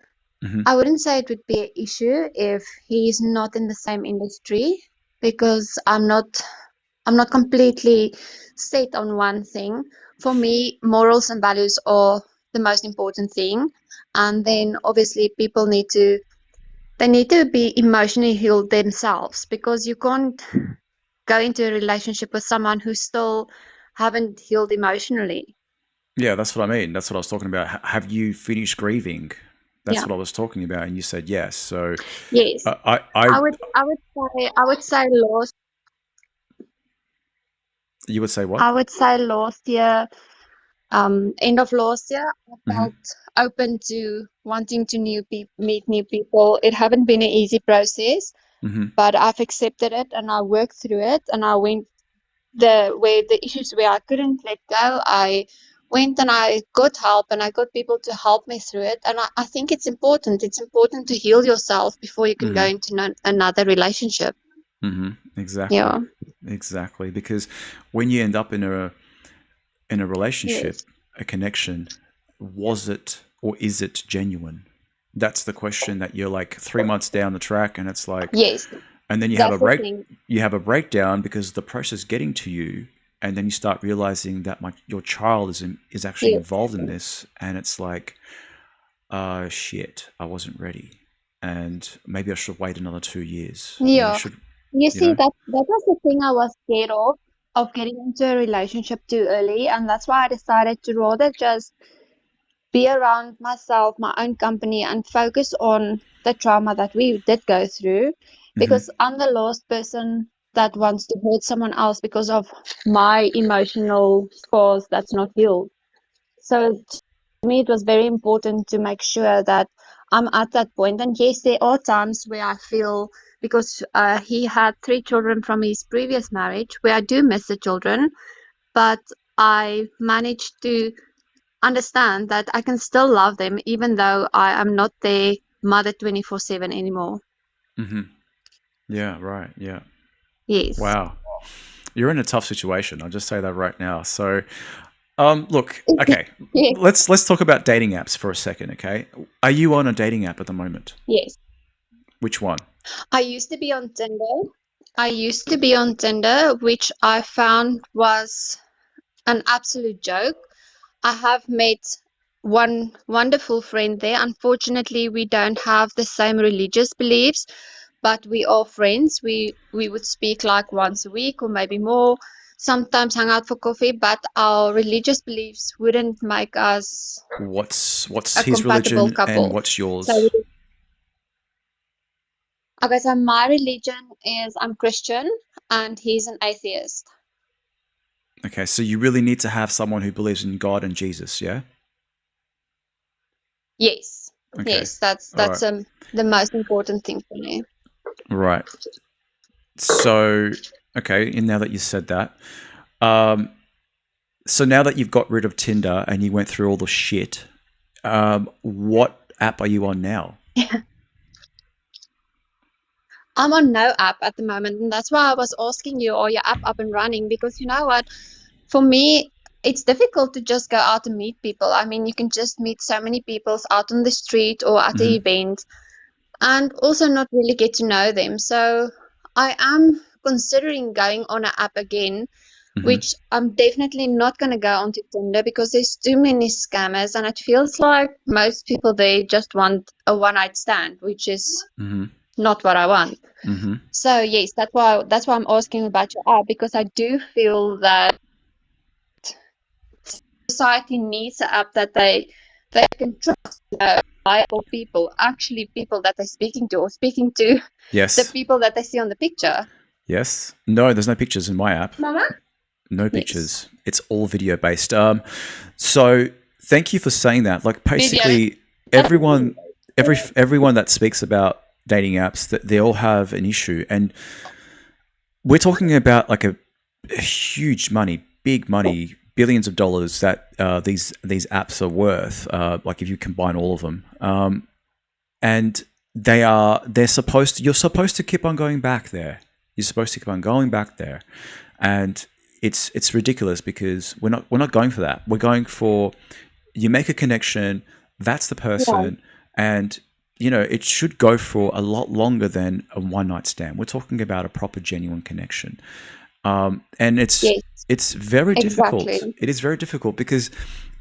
I wouldn't say it would be an issue if he's not in the same industry, because I'm not completely set on one thing. for me, morals and values are the most important thing. And then obviously people need to be emotionally healed themselves, because you can't go into a relationship with someone who still haven't healed emotionally. Yeah, that's what I mean. That's what I was talking about. Have you finished grieving? That's Yeah. what I was talking about, and you said yes. So, Yes. I I would say last you would say what? last year, end of last year, I Hmm. felt open to wanting to meet new people. It haven't been an easy process, Hmm. but I've accepted it and I worked through it, and I went where the issues where I couldn't let go, I went and I got help and I got people to help me through it. And I think it's important. It's important to heal yourself before you can go into another relationship. Hmm. Exactly. Yeah. Exactly. Because when you end up in a relationship, Yes. a connection, was it or is it genuine? That's the question that you're like 3 months down the track, and it's like, Yes. and then you That's the thing. have a breakdown because the process getting to you, and then you start realizing that your child is actually Yes. involved in this, and it's like, shit, I wasn't ready, and maybe I should wait another 2 years. Maybe I Yeah. should, You you see, know. that was the thing I was scared of getting into a relationship too early, and that's why I decided to rather just be around myself, my own company, and focus on the trauma that we did go through, Hmm. because I'm the last person that wants to hurt someone else because of my emotional scars that's not healed. So to me, it was very important to make sure that I'm at that point. And yes, there are times where I feel, because he had 3 children from his previous marriage, where I do miss the children, but I managed to understand that I can still love them even though I am not their mother 24/7 anymore. Hmm. Yeah. Right. Yeah. Yes. Wow. You're in a tough situation. I'll just say that right now. So, look, okay, Yes. let's talk about dating apps for a second, okay? Are you on a dating app at the moment? Yes. Which one? I used to be on Tinder. Which I found was an absolute joke. I have met one wonderful friend there. Unfortunately, we don't have the same religious beliefs, but we are friends. We would speak like once a week or maybe more, sometimes hang out for coffee, but our religious beliefs wouldn't make us What's a his compatible religion and couple. what's So, yours? okay, so my religion is I'm Christian and he's an atheist. Okay, so you really need to have someone who believes in God and Jesus, yeah? Yes. Okay. Yes, that's All right. the most important thing for me. Right. So, okay, and now that you said that, um, so now that you've got rid of Tinder and you went through all the shit, what app are you on now? I'm on no app at the moment, and that's why I was asking you, are your app up and running? Because you know what? For me, it's difficult to just go out and meet people. I mean, you can just meet so many people out on the street or at the event and also not really get to know them. So I am considering going on an app again, which I'm definitely not going to go onto Tinder because there's too many scammers, and it feels like most people they just want a one-night stand, which is not what I want. Mm-hmm. So yes, that's why I'm asking about your app, because I do feel that society needs an app that they can trust, reliable people, actually people that they're speaking to or speaking to the Yes. people that they see on the picture. Yes. No, there's no pictures in my app. Mama? No pictures. It's all video based. So thank you for saying that. Like basically everyone that speaks about dating apps, that they all have an issue, and we're talking about like a huge money, big money, billions of dollars that these apps are worth. Like if you combine all of them, and you're supposed to keep on going back there. You're supposed to keep on going back there, and it's ridiculous because we're not going for that. We're going for, you make a connection, that's the person, and you know it should go for a lot longer than a one night stand. We're talking about a proper genuine connection. And it's very difficult. Exactly. It is very difficult because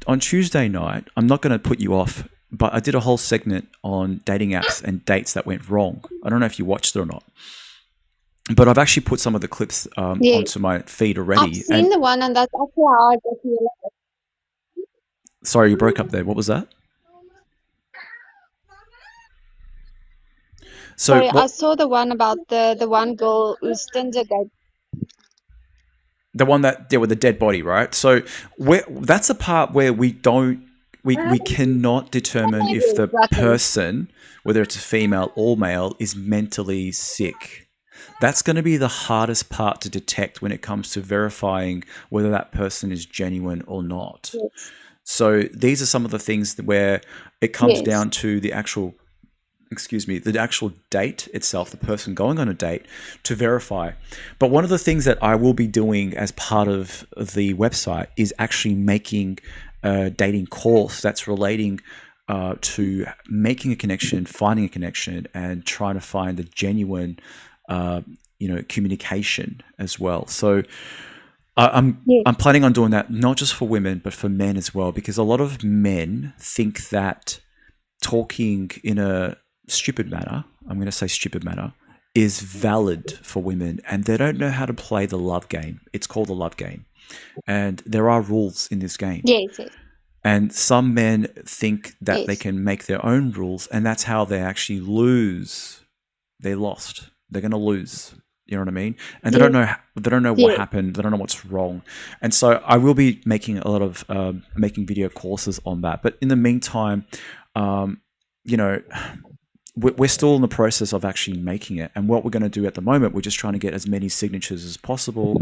on Tuesday night, I'm not going to put you off, but I did a whole segment on dating apps and dates that went wrong. I don't know if you watched it or not, but I've actually put some of the clips onto my feed already. I've seen the one, and that's actually how I got to. Sorry, you broke up there. What was that? Sorry, I saw the one about the one girl who's Tinder date. The one that with the dead body, right? So that's a part where we cannot determine if the person, whether it's a female or male, is mentally sick. That's going to be the hardest part to detect when it comes to verifying whether that person is genuine or not. Yes. So these are some of the things where it comes down to the actual date itself, the person going on a date, to verify. But one of the things that I will be doing as part of the website is actually making a dating course that's relating to making a connection, finding a connection, and trying to find the genuine, communication as well. So I'm planning on doing that not just for women, but for men as well, because a lot of men think that talking in a stupid manner, I'm going to say stupid manner, is valid for women, and they don't know how to play the love game. It's called the love game, and there are rules in this game. Yes. And some men think that they can make their own rules, and that's how they actually lose. They're lost. They're going to lose. You know what I mean? And they don't know. They don't know what happened. They don't know what's wrong. And so I will be making a lot of making video courses on that. But in the meantime, we're still in the process of actually making it. And what we're going to do at the moment, we're just trying to get as many signatures as possible,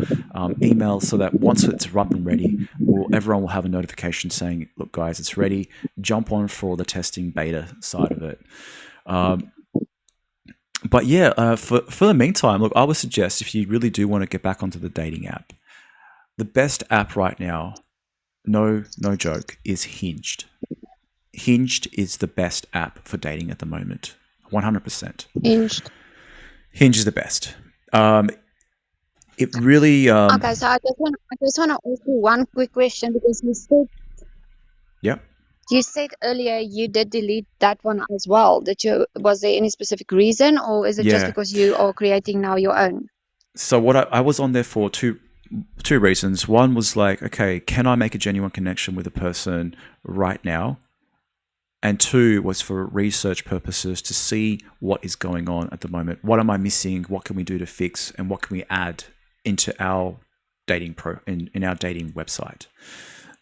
emails, so that once it's up and ready, everyone will have a notification saying, look, guys, it's ready. Jump on for the testing beta side of it. But yeah, for the meantime, look, I would suggest if you really do want to get back onto the dating app, the best app right now, no joke, is Hinged. Hinged is the best app for dating at the moment. 100%. Hinge is the best. It really. Okay, so I just want to ask you one quick question, because you said earlier you did delete that one as well. Was there any specific reason, or is it just because you are creating now your own? So what I was on there for two reasons. One was like, okay, can I make a genuine connection with a person right now? And two was for research purposes, to see what is going on at the moment. What am I missing? What can we do to fix? And what can we add into our dating in our dating website?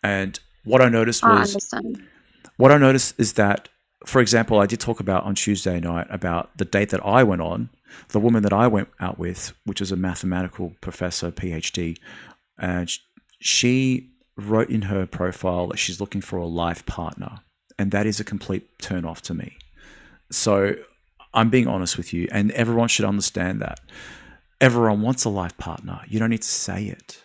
And what I noticed is that, for example, I did talk about on Tuesday night about the date that I went on, the woman that I went out with, which is a mathematical professor, PhD, and she wrote in her profile that she's looking for a life partner. And that is a complete turn off to me. So I'm being honest with you, and everyone should understand that. Everyone wants a life partner. You don't need to say it.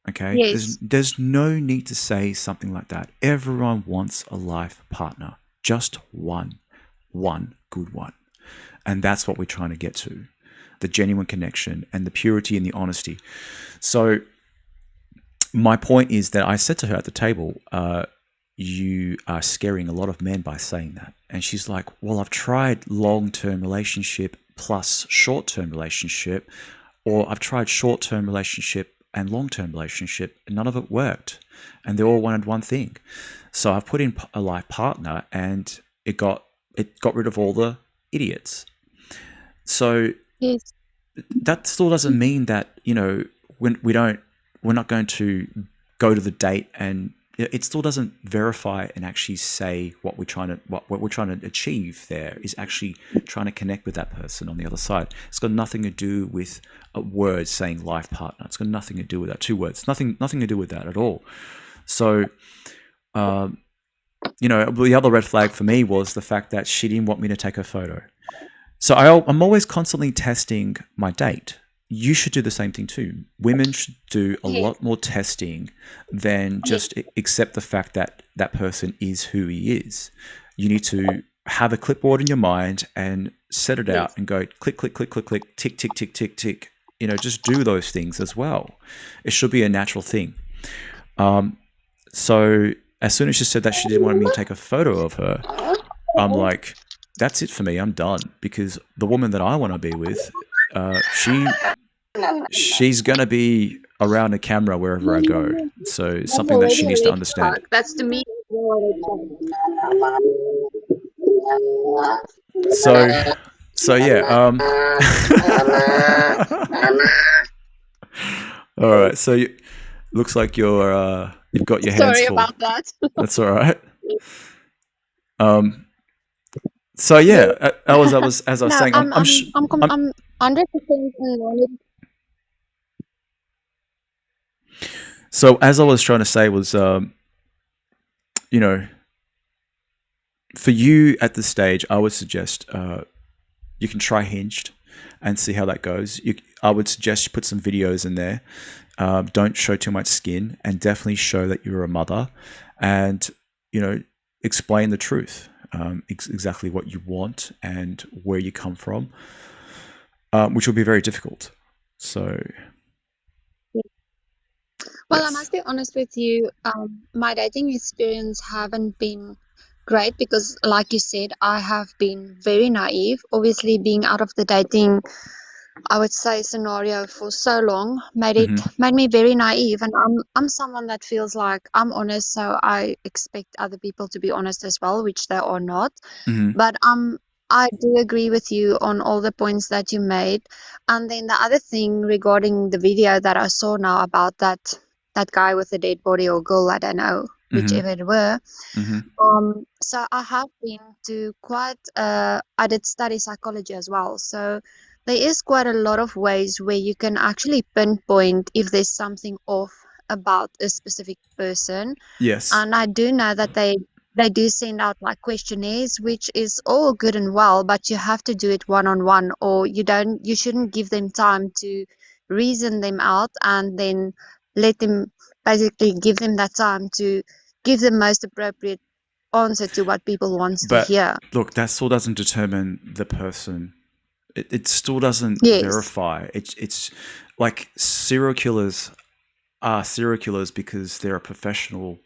Okay? Yes. There's no need to say something like that. Everyone wants a life partner. Just one good one. And that's what we're trying to get to. The genuine connection and the purity and the honesty. So my point is that I said to her at the table, you are scaring a lot of men by saying that. And she's like, well, I've tried long-term relationship plus short-term relationship, or I've tried short-term relationship and long-term relationship, and none of it worked. And they all wanted one thing. So I've put in a life partner, and it got rid of all the idiots. So that still doesn't mean that, when we're not going to go to the date, and it still doesn't verify and actually say what we're trying to achieve. There is actually trying to connect with that person on the other side. It's got nothing to do with a word saying life partner. It's got nothing to do with that. 2 words, nothing to do with that at all. So, the other red flag for me was the fact that she didn't want me to take a photo. So I'm always constantly testing my date. You should do the same thing too. Women should do a lot more testing than just accept the fact that that person is who he is. You need to have a clipboard in your mind and set it out and go click, click, click, click, click, tick, tick, tick, tick, tick. just do those things as well. It should be a natural thing. So as soon as she said that she didn't want me to take a photo of her, I'm like, that's it for me. I'm done, because the woman that I want to be with, she's going to be around a camera wherever I go. So it's something that she needs to understand. That's to me. So yeah. All right. So looks like you've got your hands Sorry full. about that. That's all right. So yeah, as I was saying, I'm 100%. So as I was trying to say was, for you at this stage, I would suggest you can try Hinged and see how that goes. I would suggest you put some videos in there. Don't show too much skin, and definitely show that you're a mother, and explain the truth, exactly what you want and where you come from, which will be very difficult. So. Well, Yes. I must be honest with you. My dating experience haven't been great because, like you said, I have been very naive. Obviously, being out of the dating, I would say, scenario for so long made me very naive. And I'm someone that feels like I'm honest, so I expect other people to be honest as well, which they are not. But I do agree with you on all the points that you made. And then the other thing regarding the video that I saw now about that guy with the dead body, or girl, I don't know, whichever it were. So I have been to quite, I did study psychology as well. So there is quite a lot of ways where you can actually pinpoint if there's something off about a specific person. Yes. And I do know that they do send out like questionnaires, which is all good and well, but you have to do it one-on-one, or you shouldn't give them time to reason them out, and then let them basically give them that time to give the most appropriate answer to what people want to hear. Look, that still doesn't determine the person. It still doesn't verify. It's like serial killers are serial killers because they're professional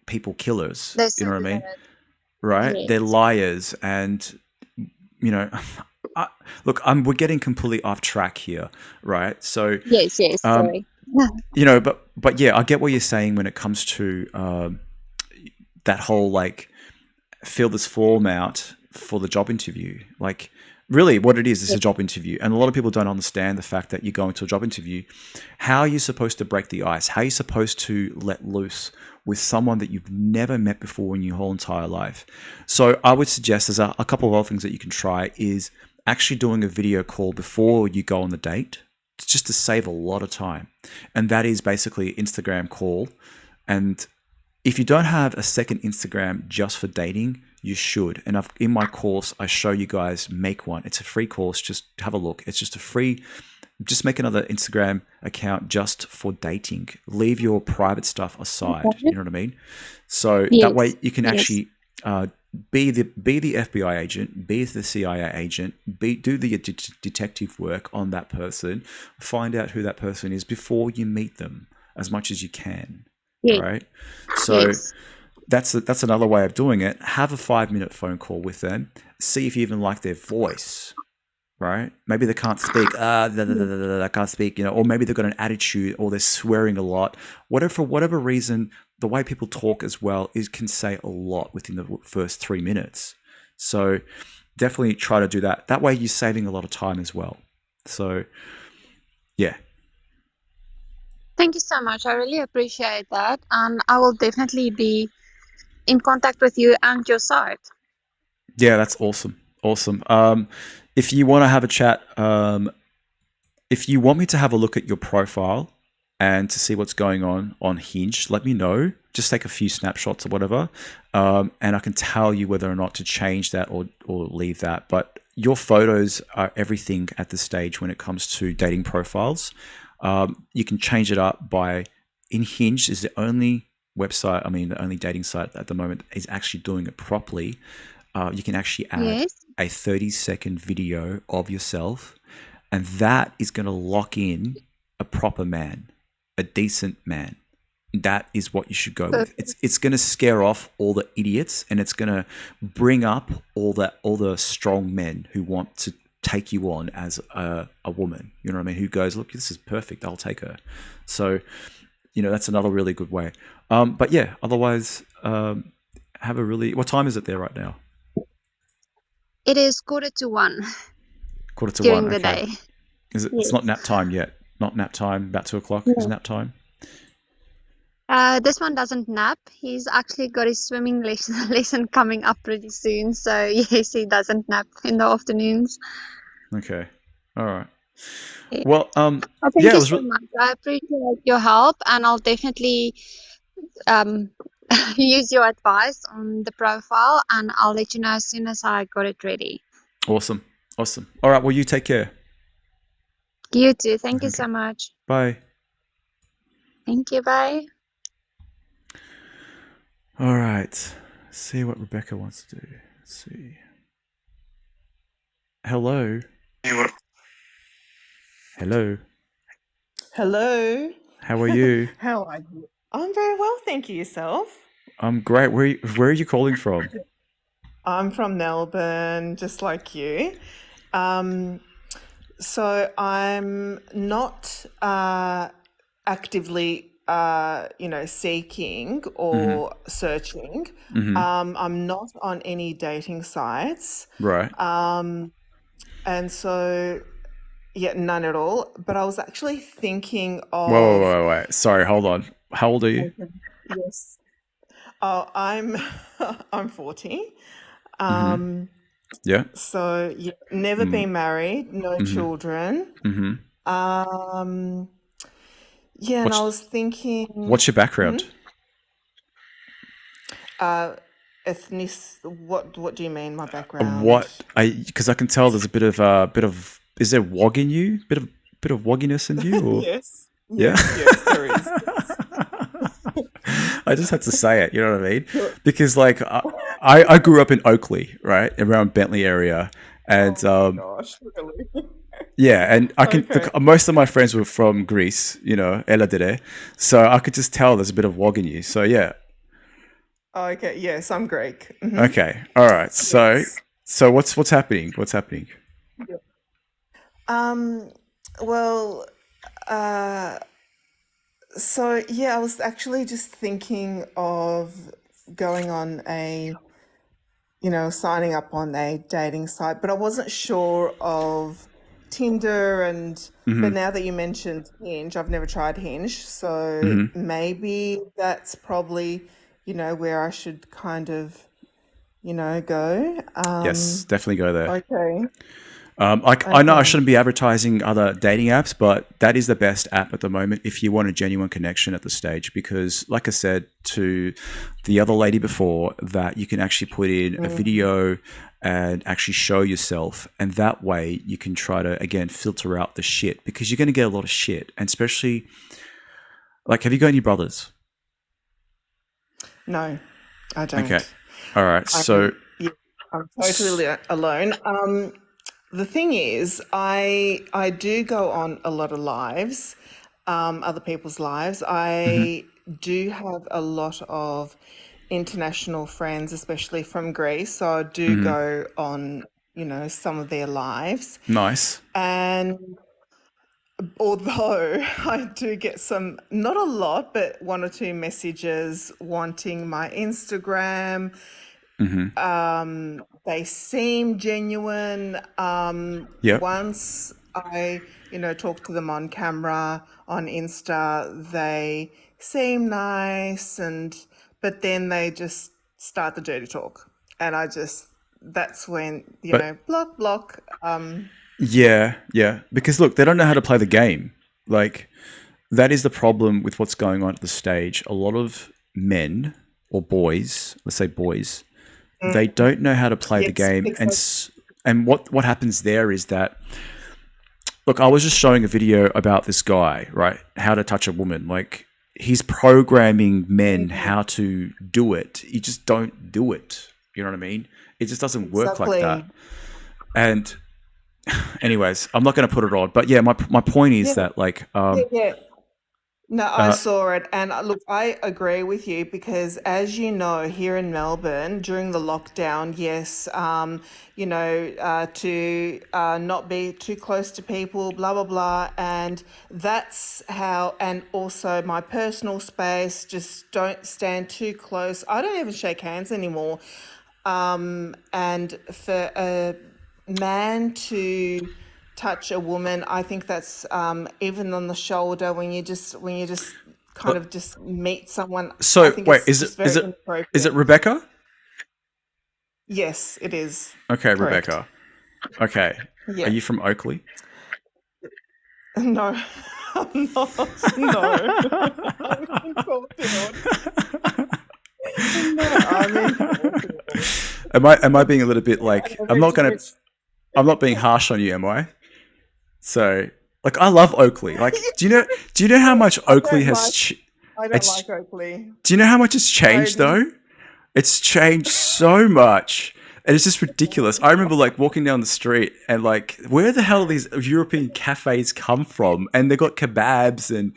people killers. You know what I mean? Right? Yes. They're liars, and look, we're getting completely off track here, right? So Yes, sorry. But yeah, I get what you're saying when it comes to that whole like fill this form out for the job interview. Like, really, what it is a job interview, and a lot of people don't understand the fact that you go into a job interview. How are you supposed to break the ice? How are you supposed to let loose with someone that you've never met before in your whole entire life? So I would suggest there's a couple of other things that you can try is actually doing a video call before you go on the date, just to save a lot of time. And that is basically Instagram call. And if you don't have a second Instagram just for dating, you should. And in my course, I show you guys make one. It's a free course. Just have a look. It's just just make another Instagram account just for dating. Leave your private stuff aside. You know what I mean? So that way you can actually be the FBI agent, be the CIA agent, do the detective work on that person, find out who that person is before you meet them as much as you can. Right? So that's another way of doing it. Have a 5-minute phone call with them. See if you even like their voice. Right? Maybe they can't speak. I can't speak. Or maybe they've got an attitude, or they're swearing a lot. For whatever reason, the way people talk as well can say a lot within the first 3 minutes. So definitely try to do that. That way you're saving a lot of time as well. So yeah. Thank you so much. I really appreciate that. And I will definitely be in contact with you and your site. Yeah, that's awesome. Awesome. If you want to have a chat, if you want me to have a look at your profile and to see what's going on Hinge, let me know. Just take a few snapshots or whatever, and I can tell you whether or not to change that or leave that. But your photos are everything at this stage when it comes to dating profiles. You can change it up in Hinge is the only website, the only dating site at the moment is actually doing it properly. You can actually add a 30-second video of yourself And that is going to lock in a proper man, a decent man. That is what you should go with. It's going to scare off all the idiots, and it's going to bring up all the strong men who want to take you on as a woman. You know what I mean? Who goes, look, this is perfect. I'll take her. So, that's another really good way. But yeah, otherwise, have a really. What time is it there right now? It is 1:45. 1:45 during the okay. day. Is it? Yes. It's not nap time yet. Not nap time. About 2:00 is nap time. This one doesn't nap. He's actually got his swimming lesson coming up pretty soon. So yes, he doesn't nap in the afternoons. Okay. All right. Yeah. Well, Thank yeah, you it was so much. I appreciate your help, and I'll definitely use your advice on the profile, and I'll let you know as soon as I got it ready. awesome. All right. Well, you take care. You too. Thank you so much. Bye. Thank you. Bye. All right. See what Rebecca wants to do. Let's see. Hello. Hello. Hello. How are you? How are you? I'm very well, thank you. Yourself? I'm great. Where are you calling from? I'm from Melbourne, just like you. So I'm not actively, seeking or searching. I'm not on any dating sites. Right. And so, yeah, none at all. But I was actually thinking of. Whoa. Sorry, hold on. How old are you? Yes. Oh, I'm 40. Yeah. So yeah, never been married, no children. Yeah, and I was thinking. What's your background? Ethnic. What do you mean? My background? Because I can tell there's a bit of. Is there wog in you? Bit of wogginess in you? Or? Yes. Yeah. Yes, there is. I just had to say it. You know what I mean? Because like I grew up in Oakley, right, around Bentley area, and Gosh, really? yeah, and I can. Most of my friends were from Greece, Eladere, so I could just tell there's a bit of wog in you. So yeah. Oh, okay. Yes, I'm Greek. Okay. All right. So what's happening? What's happening? Well, so yeah, I was actually just thinking of going on signing up on a dating site, but I wasn't sure of Tinder but now that you mentioned Hinge, I've never tried Hinge, so maybe that's probably, where I should kind of, go. Yes, definitely go there. Okay. I know I shouldn't be advertising other dating apps, but that is the best app at the moment if you want a genuine connection at the stage. Because, like I said to the other lady before, that you can actually put in a video and actually show yourself, and that way you can try to again filter out the shit, because you're going to get a lot of shit, and especially like, have you got any brothers? No, I don't. Okay, all right. I'm totally alone. The thing is, I do go on a lot of lives, other people's lives. I do have a lot of international friends, especially from Greece. So I do go on, some of their lives. Nice. And although I do get some, not a lot, but one or two messages wanting my Instagram. They seem genuine. Once I, talk to them on camera, on Insta, they seem nice, but then they just start the dirty talk, and that's when block. Yeah. Because look, they don't know how to play the game. Like, that is the problem with what's going on at the stage. A lot of men or boys, let's say boys, they don't know how to play the game. Exactly. And what happens there is that, look, I was just showing a video about this guy, right? How to touch a woman. Like, he's programming men how to do it. You just don't do it. You know what I mean? It just doesn't work like that. And anyways, I'm not going to put it on, but yeah, my point is that like yeah. No, I saw it. And look, I agree with you because, as you know, here in Melbourne during the lockdown, yes, to not be too close to people, blah, blah, blah. And that's how, and also my personal space, just don't stand too close. I don't even shake hands anymore. And for a man to touch a woman, I think that's even on the shoulder when you just kind of just meet someone. So I think wait, it's is just very it inappropriate. Rebecca? Yes, it is. Okay, Correct. Rebecca. Okay, Yeah. are you from Oakley? No, I'm not. No, I'm in Caulfield. No, I'm in Caulfield. Am I being a little bit like I'm not being harsh on you, am I? So like I love Oakley. Like do you know how much Oakley has I don't like Oakley. Do you know how much it's changed though? It's changed so much. And it's just ridiculous. I remember like walking down the street and like, where the hell do these European cafes come from? And they got kebabs and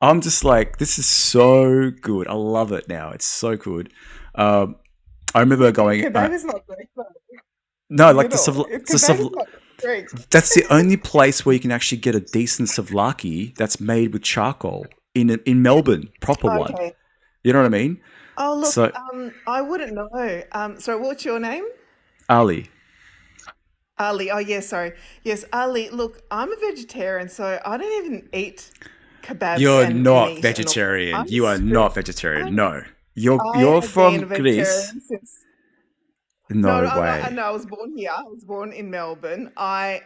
I'm just like, this is so good. I love it now. It's so good. I remember going. Kebab is not Greek though. No, like Great. That's the only place where you can actually get a decent souvlaki that's made with charcoal in Melbourne, proper one. You know what I mean? Oh look, So, I wouldn't know. So what's your name? Ali. Ali. Oh yeah, sorry. Yes, Ali. Look, I'm a vegetarian, so I don't even eat kebabs. You're and not meat and vegetarian. all. You are not vegetarian. No, you're have from been a Greece. vegetarian since. No No, way. I was born here. I was born in Melbourne. I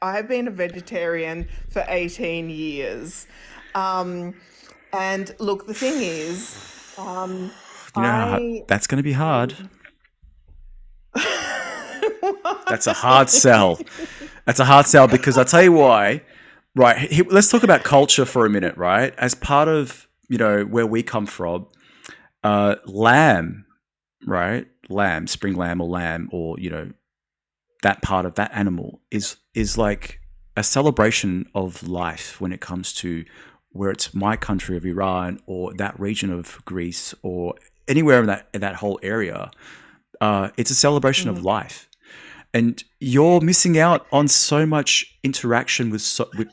have been a vegetarian for 18 years. And look, the thing is, You know how that's going to be hard. That's a hard sell. That's a hard sell because I'll tell you why. Right, let's talk about culture for a minute, right? As part of, where we come from, lamb, right? Lamb, spring lamb or lamb or, that part of that animal is like a celebration of life when it comes to where it's my country of Iran or that region of Greece or anywhere in that whole area. It's a celebration of life. And you're missing out on so much interaction with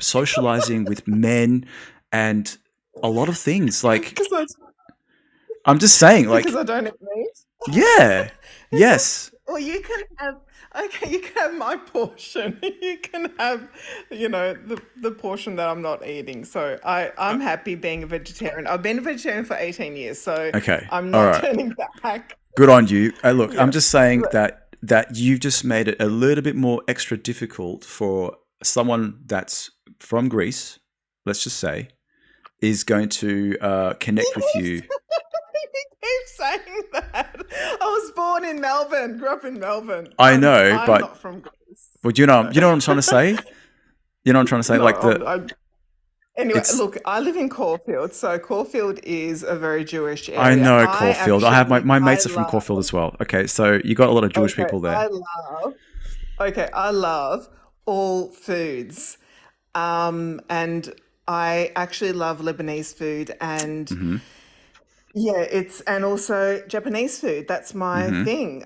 socializing with men and a lot of things. Like, I'm just saying, like, because I don't eat meat. Yeah. Yes. Well, you can have. Okay, you can have my portion. You can have, the portion that I'm not eating. So I'm happy being a vegetarian. I've been a vegetarian for 18 years, so Okay. I'm All not right. turning back. Good on you. Look, I'm just saying that you've just made it a little bit more extra difficult for someone that's from Greece, let's just say, is going to connect with you. You keep saying that. I was born in Melbourne, grew up in Melbourne. I know, I'm but not from Greece. well, you know what I'm trying to say? You know what I'm trying to say? No, anyway, it's- look, I live in Caulfield, so Caulfield is a very Jewish area. I know Caulfield. I have my mates are from love- Caulfield as well. Okay, so you got a lot of Jewish people there. I love all foods. And I actually love Lebanese food and Mm-hmm. yeah, and also Japanese food. That's my thing.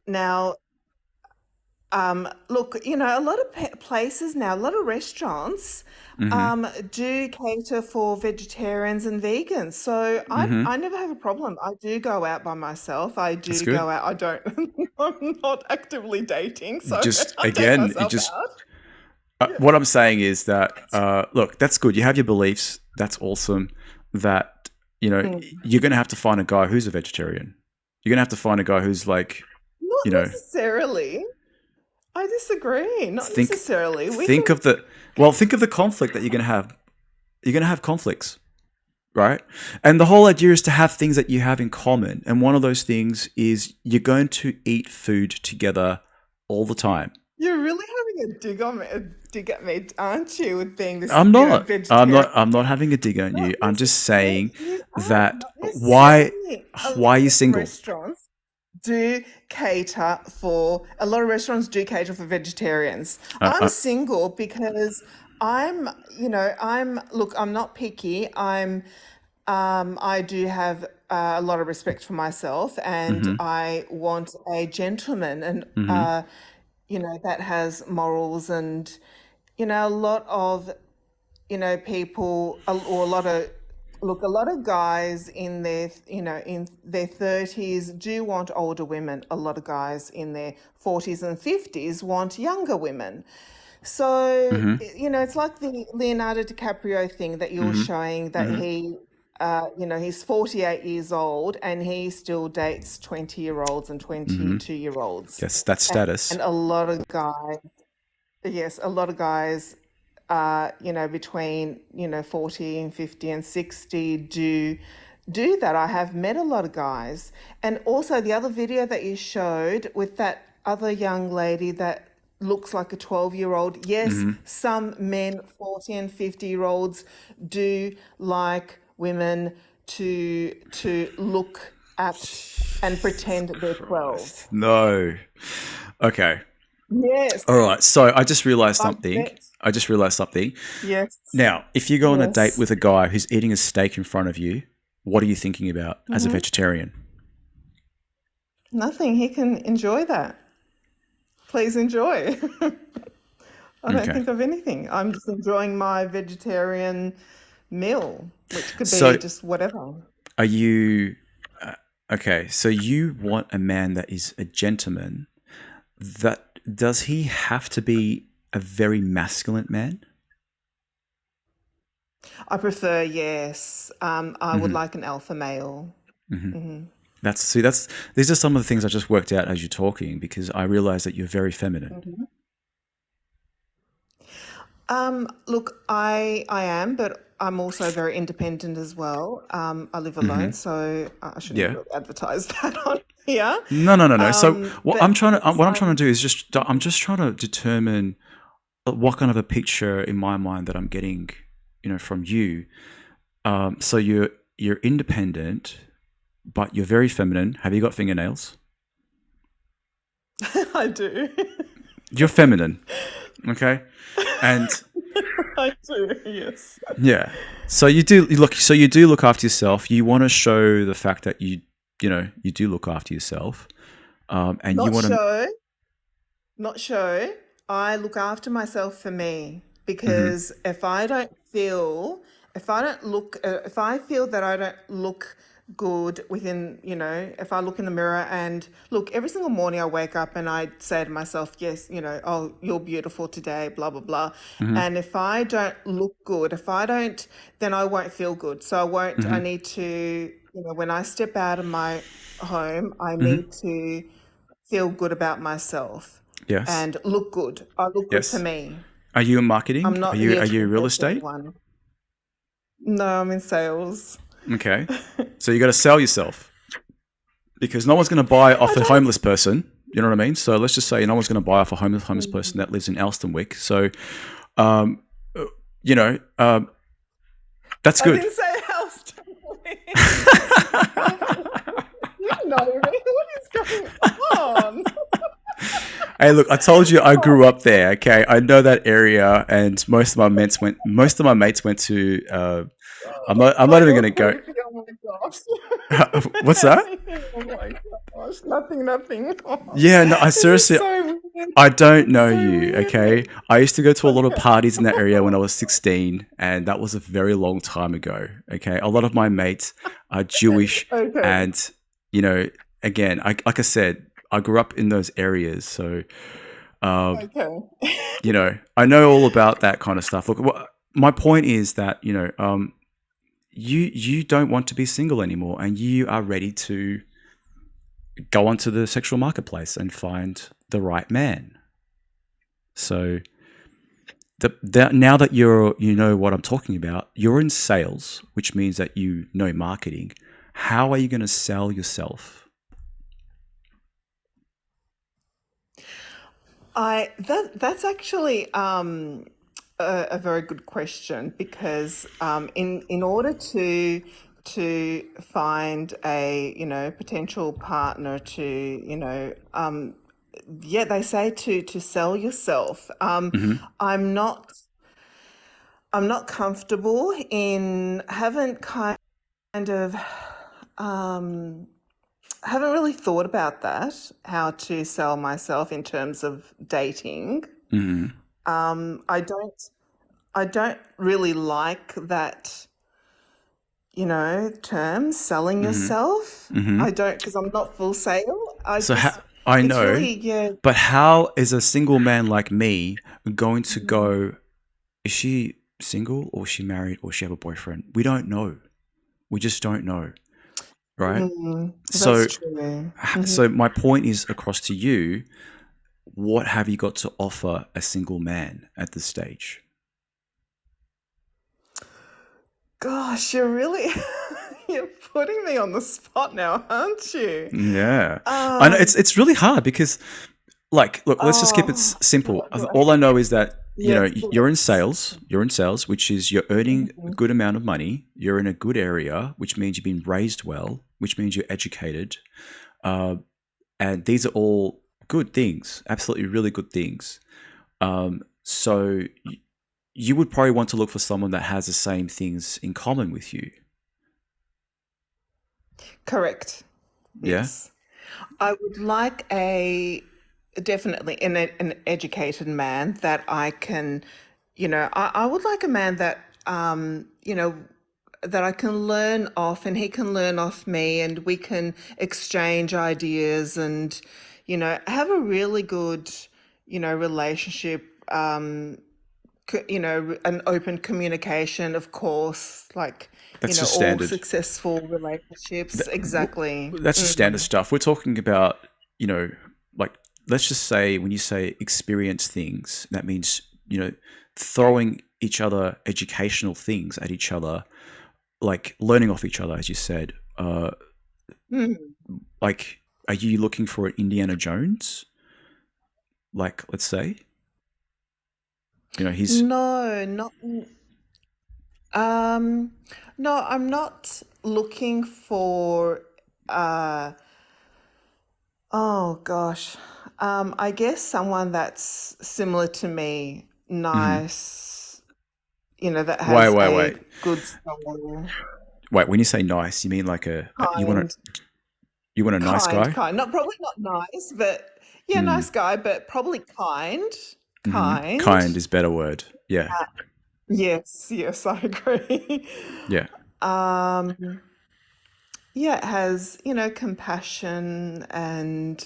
Now, look, a lot of places now, a lot of restaurants do cater for vegetarians and vegans. So I never have a problem. I do go out by myself. I do good. go out. I don't. I'm not actively dating. So Just I take again, myself out. what I'm saying is that look, that's good. You have your beliefs. That's awesome. That you're going to have to find a guy who's a vegetarian. You're going to have to find a guy who's like, Not necessarily. I disagree. Not necessarily. Think of the conflict that you're going to have. You're going to have conflicts, right? And the whole idea is to have things that you have in common. And one of those things is you're going to eat food together all the time. You're really having a dig at me, aren't you? With being this, I'm not. vegetarian. I'm not having a dig on you. I'm just saying that why are you single? Restaurants do cater for a lot of restaurants do cater for vegetarians. I'm single because I'm not picky. I do have a lot of respect for myself, and I want a gentleman, and that has morals, and a lot of people, or a lot of guys in their in their 30s do want older women. A lot of guys in their 40s and 50s want younger women. So it's like the Leonardo DiCaprio thing that you're showing, that he he's 48 years old and he still dates 20-year-olds and 22-year-olds. Yes, that's status. And a lot of guys, between 40 and 50 and 60 do that. I have met a lot of guys. And also the other video that you showed with that other young lady that looks like a 12-year-old. Yes, some men, 40 and 50-year-olds, do like women to look at and pretend they're 12. No. Okay. Yes. All right. So I just realized something. Yes. Now, if you go on a date with a guy who's eating a steak in front of you, what are you thinking about as a vegetarian? Nothing. He can enjoy that. Please enjoy. I don't think of anything. I'm just enjoying my vegetarian meal, which could be just whatever. Are you okay? So you want a man that is a gentleman. Does he have to be a very masculine man? I prefer, yes. I would like an alpha male. These are some of the things I just worked out as you're talking, because I realized that you're very feminine. Look, I am, but I'm also very independent as well. I live alone, so I shouldn't really advertise that on here. No. So what I'm trying to do is I'm just trying to determine what kind of a picture in my mind that I'm getting, from you. So you're independent, but you're very feminine. Have you got fingernails? I do. You're feminine, okay? And I do, yes. Yeah. So you do look after yourself. You want to show the fact that you do look after yourself. And not you want to show. I look after myself for me, because if I feel that I don't look good within, if I look in the mirror, and look, every single morning I wake up and I say to myself, yes, oh, you're beautiful today, blah, blah, blah. And if I don't look good, then I won't feel good. So I won't, I need to, when I step out of my home, I need to feel good about myself. Yes. And look good. I look good for me. Are you in marketing? I'm not Are you real estate? No, I'm in sales. Okay. So you got to sell yourself, because no one's going to buy off a homeless person. You know what I mean? So let's just say no one's going to buy off a homeless person that lives in Elstonwick. So, that's good. I didn't say Elstonwick. You know me. What is going on? Hey, look, I told you I grew up there. Okay, I know that area, and most of my mates went to. I'm not even going to go. Oh my gosh. What's that? Oh my gosh. Nothing. Yeah, no, I seriously, so I don't know you, okay? I used to go to a lot of parties in that area when I was 16, and that was a very long time ago, okay? A lot of my mates are Jewish, and, again, like I said, I grew up in those areas, so, I know all about that kind of stuff. Look, my point is that, you don't want to be single anymore, and you are ready to go onto the sexual marketplace and find the right man. So now that you know what I'm talking about, you're in sales, which means that you know marketing. How are you going to sell yourself? That's actually a very good question, because in order to to find a, potential partner to, they say to sell yourself. I'm not comfortable haven't really thought about that, how to sell myself in terms of dating. I don't really like that, term, selling yourself. I don't, because I'm not full sale. I it's know, really, but how is a single man like me going to go, is she single or is she married or she have a boyfriend? We don't know. We just don't know. Right? that's true. So my point is across to you, what have you got to offer a single man at this stage? Gosh, you're putting me on the spot now, aren't you? Yeah. I know it's really hard because look, let's just keep it simple. All I know is that you're in sales, which is you're earning a good amount of money, you're in a good area, which means you've been raised well, which means you're educated. And these are all good things, absolutely really good things. So you would probably want to look for someone that has the same things in common with you. Correct. Yes. I would like definitely an educated man that I can, I would like a man that, that I can learn off and he can learn off me and we can exchange ideas and, have a really good, relationship, an open communication, of course, like, That's just all standard. successful relationships. Exactly. That's just standard stuff. We're talking about, like, let's just say when you say experience things, that means, throwing each other educational things at each other, like learning off each other, as you said. Like, are you looking for an Indiana Jones? Like, let's say? He's... No, I'm not looking for, oh gosh, I guess someone that's similar to me, nice, that has Wait. good soul. Wait, when you say nice, you mean like you want a nice guy? Kind. Probably not nice, but nice guy, but probably kind. Kind. Kind is a better word. Yeah. Yes, I agree. Yeah. It has, compassion and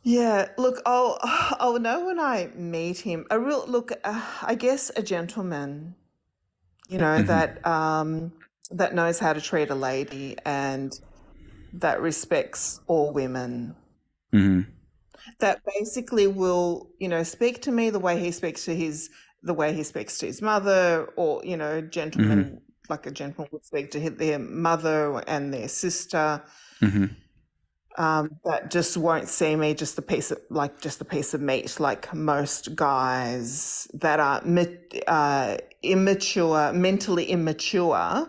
look, I'll know when I meet him. I guess a gentleman, that knows how to treat a lady and that respects all women. That basically will, speak to me the way he speaks to his mother, or gentlemen, like a gentleman would speak to their mother and their sister. That just won't see me just a piece of meat, like most guys that are immature, mentally immature,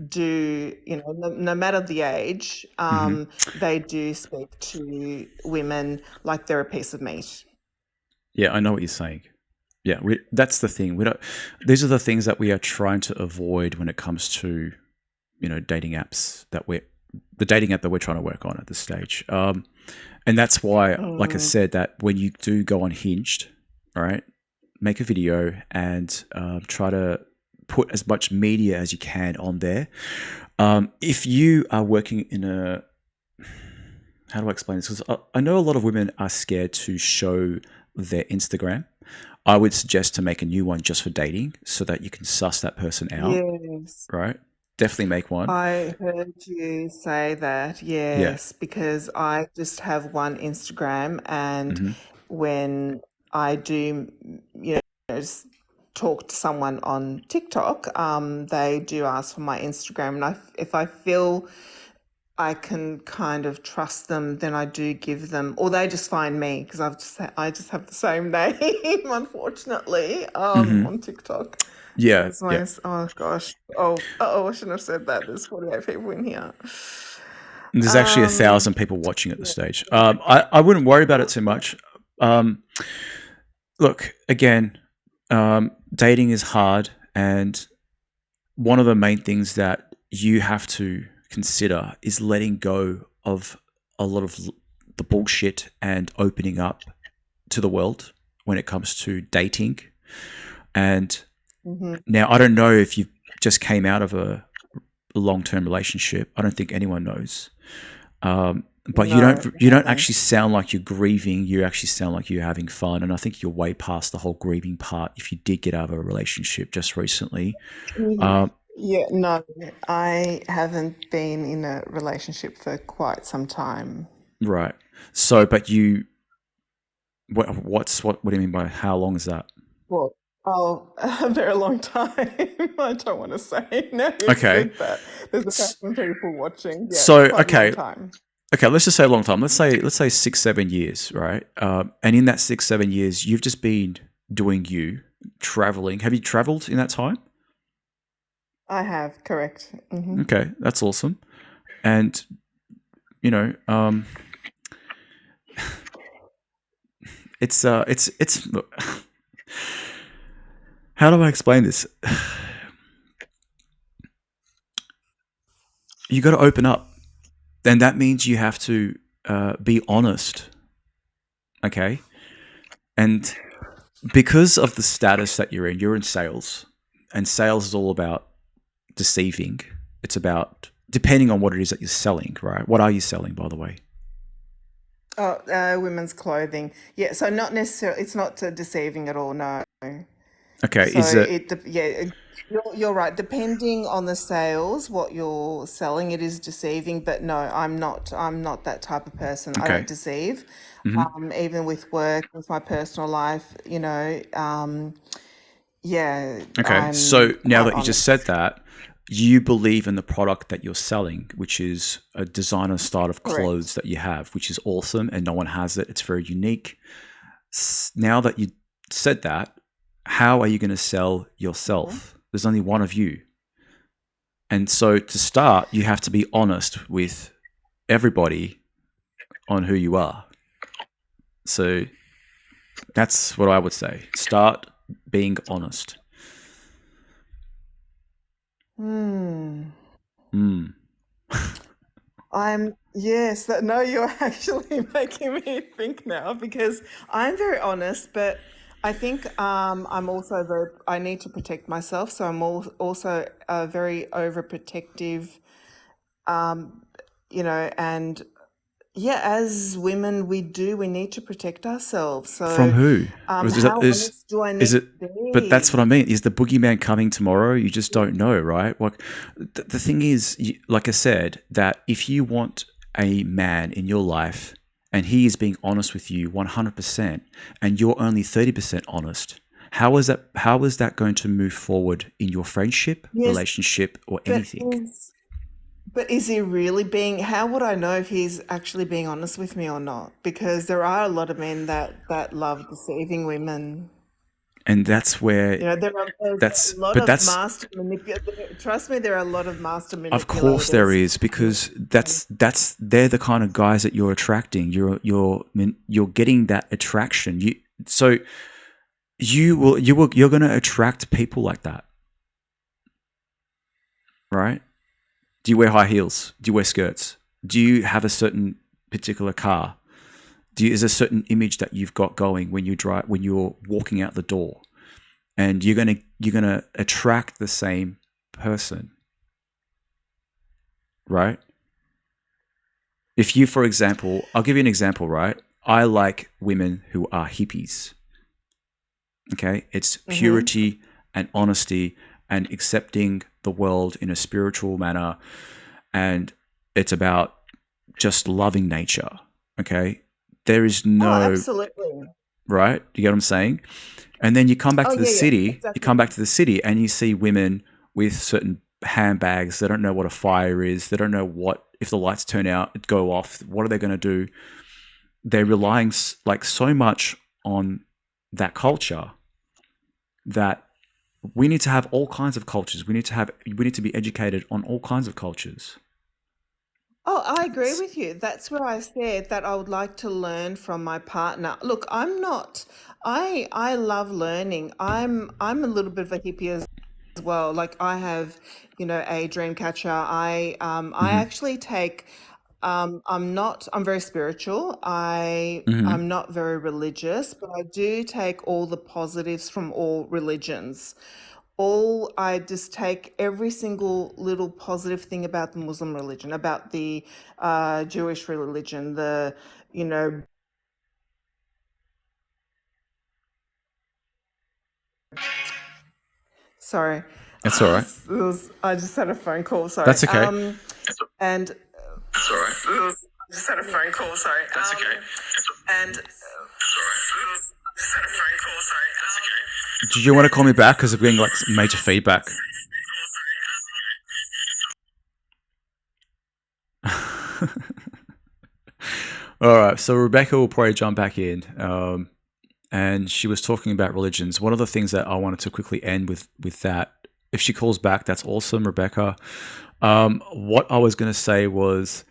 do, no matter the age, they do speak to women like they're a piece of meat. Yeah, I know what you're saying. Yeah, that's the thing. These are the things that we are trying to avoid when it comes to, dating apps the dating app that we're trying to work on at this stage. And that's why, like I said, that when you do go on Hinged, all right, make a video and try to put as much media as you can on there. If you are working in a... How do I explain this? Because I know a lot of women are scared to show their Instagram. I would suggest to make a new one just for dating so that you can suss that person out. Yes. Right? Definitely make one. I heard you say that, yes, because I just have one Instagram, and when I do, just talk to someone on TikTok, they do ask for my Instagram, and if I feel I can kind of trust them than I do give them, or they just find me because I just have the same name, unfortunately, on TikTok. Yeah, That's my, oh gosh, I shouldn't have said that. There's 48 people in here. There's actually 1,000 people watching at the stage. I wouldn't worry about it too much. Look, again, dating is hard, and one of the main things that you have to consider is letting go of a lot of the bullshit and opening up to the world when it comes to dating. And now, I don't know if you just came out of a long-term relationship. I don't think anyone knows. But you don't actually sound like you're grieving. You actually sound like you're having fun. And I think you're way past the whole grieving part if you did get out of a relationship just recently. Yeah, no, I haven't been in a relationship for quite some time. Right. So, but you, what do you mean by how long is that? Well, a very long time. I don't want to say now. Okay. That. There's 1,000 people watching. Yeah, So, quite a okay. long time. Okay, let's just say a long time. Let's say 6-7 years, right? And in that 6-7 years, you've just been doing traveling. Have you traveled in that time? I have, correct. Okay, that's awesome. And look, look, how do I explain this? You got to open up. Then that means you have to be honest, okay? And because of the status that you're in sales, and sales is all about deceiving. It's about, depending on what it is that you're selling, right? What are you selling, by the way? Women's clothing. Yeah, so not necessarily, it's not deceiving at all, no. Okay, so you're right. Depending on the sales, what you're selling, it is deceiving. But no, I'm not that type of person. I don't deceive. Even with work, with my personal life, Okay, so now that you just said that, you believe in the product that you're selling, which is a designer style of clothes that you have, which is awesome, and no one has it. It's very unique. Now that you said that, how are you going to sell yourself? There's only one of you. And so to start, you have to be honest with everybody on who you are. So that's what I would say. Start being honest. You're actually making me think now because I'm very honest, but I think I'm also I need to protect myself, so I'm also very overprotective, and as women, we need to protect ourselves. So from who? how honest do I need to be? But that's what I mean. Is the boogeyman coming tomorrow? You just don't know, right? Like the thing is, like I said, that if you want a man in your life and he is being honest with you 100%, and you're only 30% honest, how is that going to move forward in your friendship, relationship, or anything? But is he really being? How would I know if he's actually being honest with me or not? Because there are a lot of men that love deceiving women. And that's where there are master manipulators. Trust me, there are a lot of master manipulators. Of course there is, because they're the kind of guys that you're attracting. You're getting that attraction. You're going to attract people like that, right? Do you wear high heels? Do you wear skirts? Do you have a certain particular car? Is there a certain image that you've got going when you're walking out the door, and you're gonna attract the same person, right? If you, for example, I'll give you an example, right? I like women who are hippies. Okay, it's purity and honesty and accepting the world in a spiritual manner, and it's about just loving nature. Okay, there is no absolutely right. You get what I'm saying? And then you come back to the city. exactly. You come back to the city, and you see women with certain handbags. They don't know what a fire is. They don't know what, if the lights go off, what are they going to do? They're relying like so much on that culture that we need to have all kinds of cultures. We need to be educated on all kinds of cultures. Oh, I agree with you. That's where I said that I would like to learn from my partner. Look, I'm not. I love learning. I'm a little bit of a hippie as well. Like I have, a dream catcher. I actually take. I'm very spiritual. I'm not very religious, but I do take all the positives from all religions. I just take every single little positive thing about the Muslim religion, about the Jewish religion, sorry. That's all right. I just had a phone call, sorry. That's okay. And That's all right. I just had a phone call, sorry. That's okay. And just had a phone call, sorry. That's okay. Do you want to call me back? Because I'm getting like major feedback. All right, so Rebecca will probably jump back in, and she was talking about religions. One of the things that I wanted to quickly end with that, if she calls back, that's awesome, Rebecca. What I was going to say was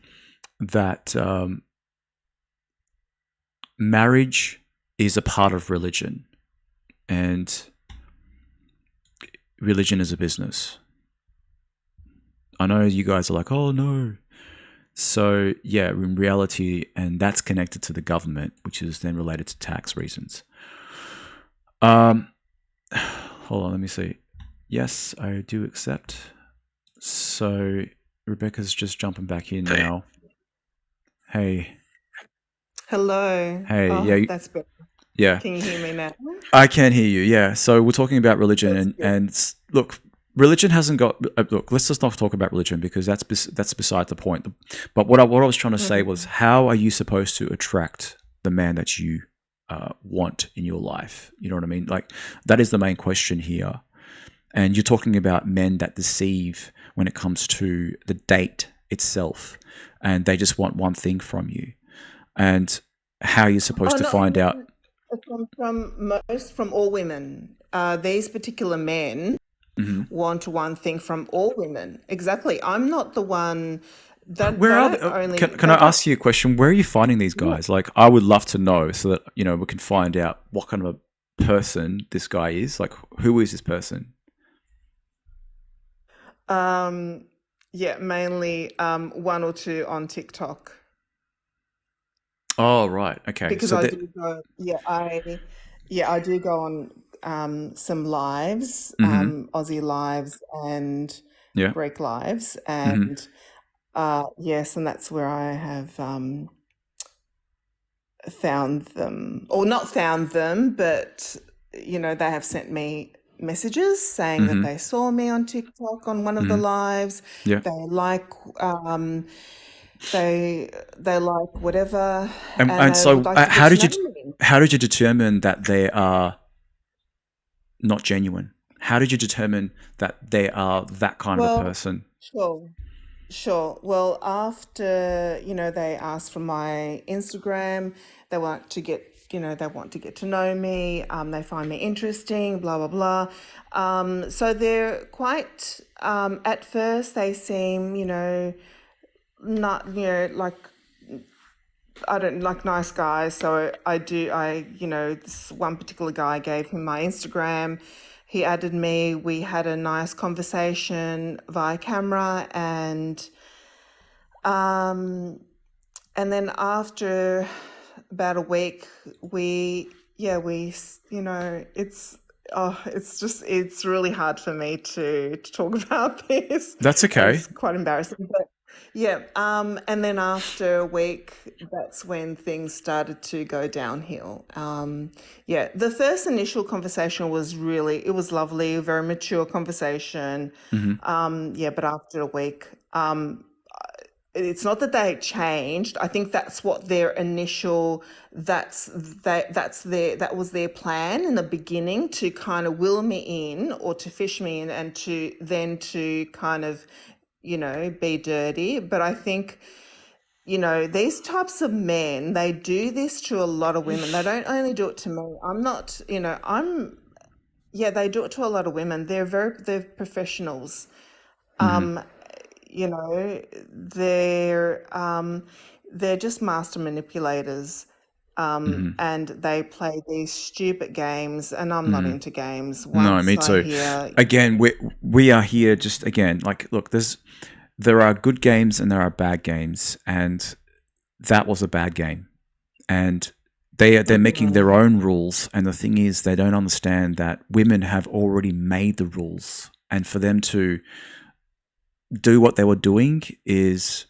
that marriage is a part of religion, and religion is a business. I know you guys are like, oh no. So yeah, in reality, and that's connected to the government, which is then related to tax reasons. Hold on, let me see. Yes, I do accept. So Rebecca's just jumping back in now. Hey. Hello. Hey, oh, yeah. That's better. Yeah. Can you hear me now? I can hear you, yeah. So we're talking about religion, and look, religion hasn't got. Look, let's just not talk about religion because that's beside the point. But what I was trying to say was, how are you supposed to attract the man that you want in your life? You know what I mean? Like that is the main question here. And you're talking about men that deceive when it comes to the date itself, and they just want one thing from you, and how you're supposed to find out. From all women, these particular men want one thing from all women. Exactly. I'm not the one that. Where are they? Can I ask you a question? Where are you finding these guys? Like, I would love to know so that we can find out what kind of a person this guy is. Like, who is this person? Yeah, mainly one or two on TikTok. Oh right, okay. Because so I do go, I do go on some lives, Aussie lives and Greek lives, and yes, and that's where I have found them, or not found them, but they have sent me messages saying that they saw me on TikTok on one of the lives. Yeah. They like they like whatever, and so how did you determine that they are not genuine? How did you determine that they are that kind of a person? Sure. Well, after they asked for my Instagram, they want to get to know me. They find me interesting. Blah blah blah. So they're quite. At first, they seem not like I don't like nice guys. So this one particular guy, I gave him my Instagram. He added me. We had a nice conversation via camera, and then after about a week, it's really hard for me to talk about this. That's okay. It's quite embarrassing, but and then after a week, that's when things started to go downhill. The first initial conversation was lovely, a very mature conversation. But after a week, it's not that they changed. I think that's what their initial that was their plan in the beginning, to kind of will me in or to fish me in, and to kind of, be dirty. But I think, these types of men, they do this to a lot of women. They don't only do it to me. I'm not, yeah, they do it to a lot of women. They're professionals. You know, they're just master manipulators, and they play these stupid games. And I'm not into games. No, me Once I too. hear, Again, we are here just again, like, look, there are good games and there are bad games, and that was a bad game, and they're making their own rules. And the thing is, they don't understand that women have already made the rules, and for them to do what they were doing is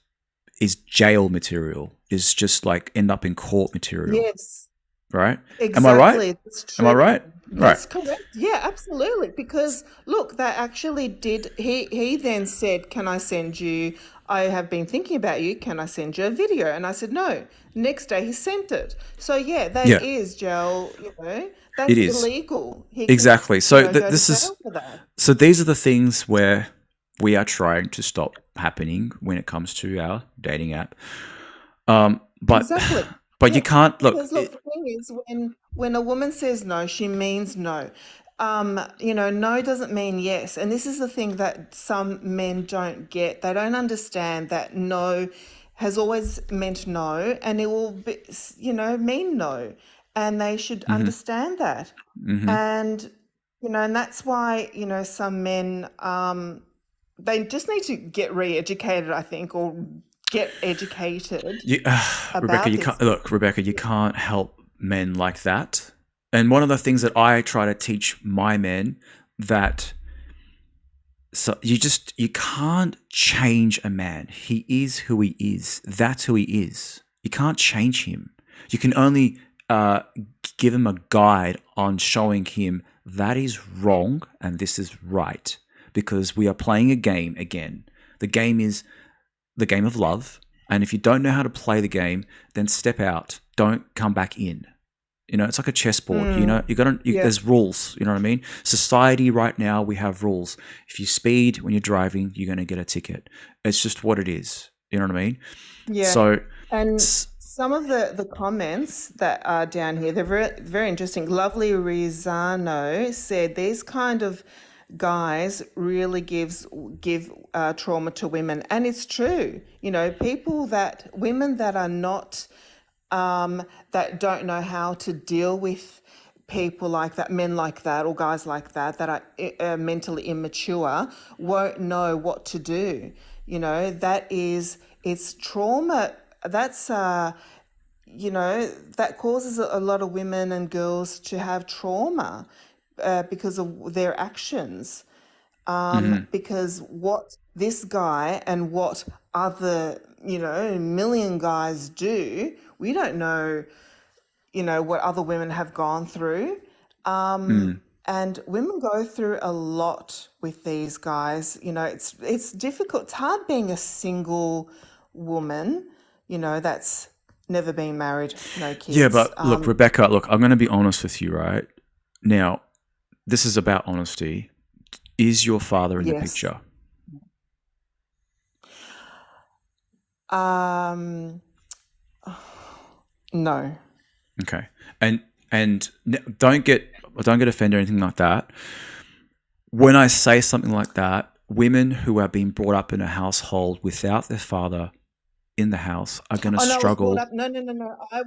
jail material, is just like end up in court material. yes, Right? exactly. Am I right? That's Am I true. right? That's Right. correct. Yeah, absolutely. Because look, they actually did. He then said, "Can I send you? I have been thinking about you. Can I send you a video?" And I said, "No." Next day, he sent it. So yeah, that Yeah, is jail. it That's is. illegal. He could, Exactly. So go to this is jail for that. so these are the things where we are trying to stop happening when it comes to our dating app. But Exactly. but you can't look. Because look, the thing is, when a woman says no, she means no. No doesn't mean yes, and this is the thing that some men don't get. They don't understand that no has always meant no, and it will be, mean no, and they should understand that. And and that's why some men they just need to get re-educated, I think, or get educated Rebecca, about you this. can't look. Rebecca, you can't help men like that. And one of the things that I try to teach my men, that you can't change a man. He is who he is. That's who he is. You can't change him. You can only give him a guide on showing him that is wrong and this is right, because we are playing a game again. The game is the game of love, and if you don't know how to play the game, then step out. Don't come back in. It's like a chessboard. Yeah. There's rules. You know what I mean? Society right now, we have rules. If you speed when you're driving, you're going to get a ticket. It's just what it is. You know what I mean? Yeah. So, And some of the comments that are down here, they're very, very interesting. Lovely Rizano said these kind of guys really give trauma to women, and it's true. Women that are not that don't know how to deal with people like that, men like that, or guys like that are mentally immature, won't know what to do. It's trauma. That's that causes a lot of women and girls to have trauma because of their actions. Because what this guy and what other million guys do, we don't know what other women have gone through, and women go through a lot with these guys. It's difficult. It's hard being a single woman that's never been married, no kids. yeah, but look, Rebecca, I'm going to be honest with you right now. This is about honesty. Is your father in the Yes. picture? No. Okay. And don't get offended or anything like that. When I say something like that, women who have been brought up in a household without their father in the house are going to Oh no, struggle. No. I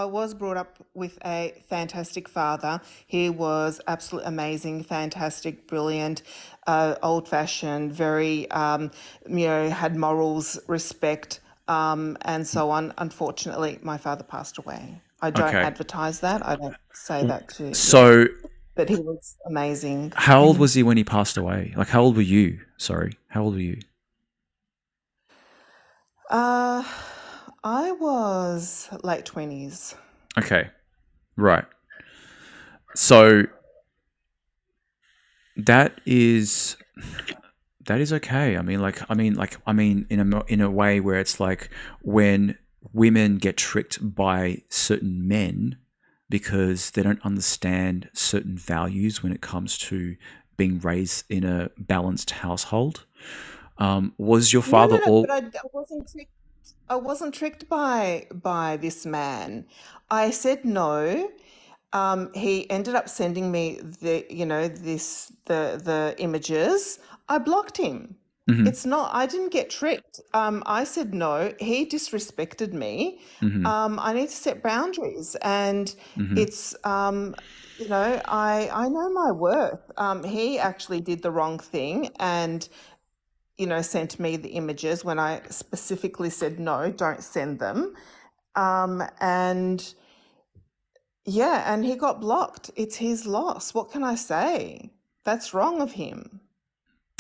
was brought up with a fantastic father. He was absolutely amazing, fantastic, brilliant, old-fashioned, very, had morals, respect, and so on. Unfortunately, my father passed away. I don't Okay. advertise that. I don't say that to. So, But he was amazing. how old was he when he passed away? Like, how old were you? Sorry, how old were you? I was late 20s. Okay, right. So that is that is okay. I mean, in a way where it's like when women get tricked by certain men because they don't understand certain values when it comes to being raised in a balanced household. Was your father all? But I wasn't tricked. I wasn't tricked by this man. I said no. He ended up sending me the images. I blocked him. Mhm. It's not. I didn't get tricked. I said no. He disrespected me. Mhm. I need to set boundaries, and Mhm. it's I know my worth. He actually did the wrong thing, and sent me the images when I specifically said no, don't send them. And yeah, and he got blocked. It's his loss. What can I say? That's wrong of him,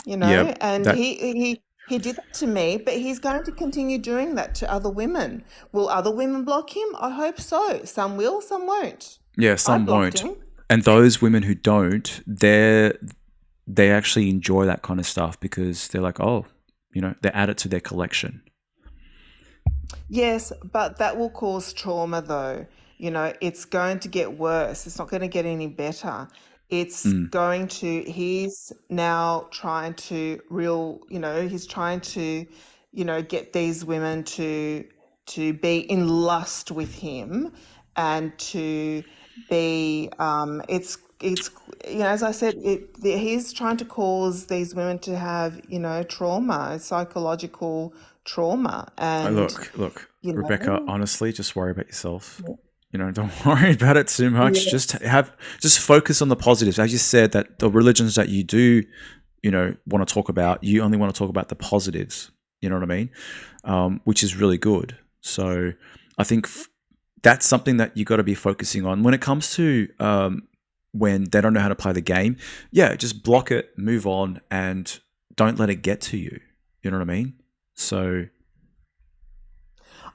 Yeah, and that he did that to me, but he's going to continue doing that to other women. Will other women block him? I hope so. Some will, some won't. yeah, I some blocked won't. him. And those women who don't, they actually enjoy that kind of stuff because they're like, oh, they add it to their collection. Yes, but that will cause trauma though. It's going to get worse. It's not going to get any better. It's going to, he's now trying to he's trying to, get these women to be in lust with him and to be, it's, as I said, he's trying to cause these women to have, trauma, psychological trauma. And, Look, you Rebecca, know, honestly, just worry about yourself. Don't worry about it too much. yes. Just focus on the positives. As you said, that the religions that you do, want to talk about, you only want to talk about the positives. You know what I mean? Which is really good. So I think that's something that you got to be focusing on when it comes to when they don't know how to play the game. Yeah, just block it, move on, and don't let it get to you. You know what I mean? So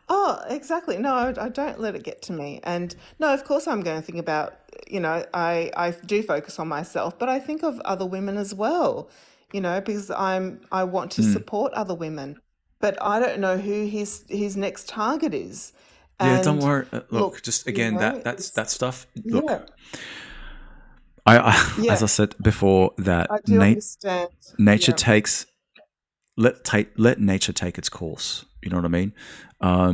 Oh, exactly. No, I don't let it get to me. And no, of course I'm going to think about, I do focus on myself, but I think of other women as well, because I want to support other women, but I don't know who his next target is. yeah, don't And worry. Look, look, just again, that's it's that stuff. Look, yeah, as I yeah, said before, that I do understand. nature Yeah. takes let nature take its course. You know what I mean?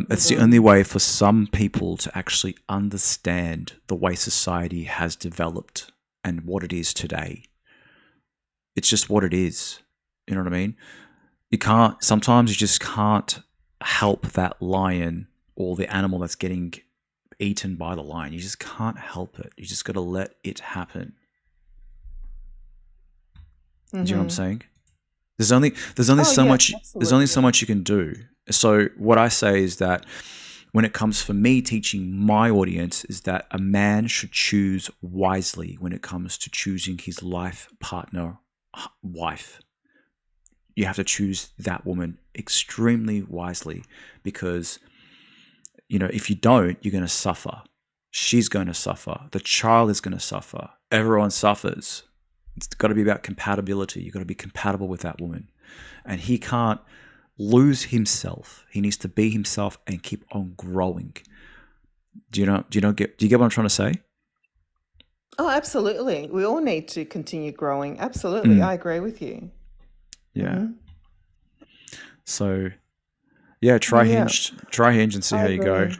It's the only hmm way for some people to actually understand the way society has developed and what it is today. It's just what it is. You know what I mean? Sometimes you just can't help that lion or the animal that's getting eaten by the lion. You just can't help it. You just got to let it happen. Do you know what I'm hmm saying? There's only Oh, so yes, much absolutely. you can do. So what I say is that when it comes for me teaching my audience is that a man should choose wisely when it comes to choosing his life partner, wife. You have to choose that woman extremely wisely because if you don't, you're going to suffer. She's going to suffer. The child is going to suffer. Everyone suffers. It's got to be about compatibility. You've got to be compatible with that woman. And he can't lose himself. He needs to be himself and keep on growing. Do you get what I'm trying to say? Oh, absolutely. We all need to continue growing. Absolutely. I agree with you. Yeah. hmm So yeah, Yeah, try Hinge and see I how you go. agree.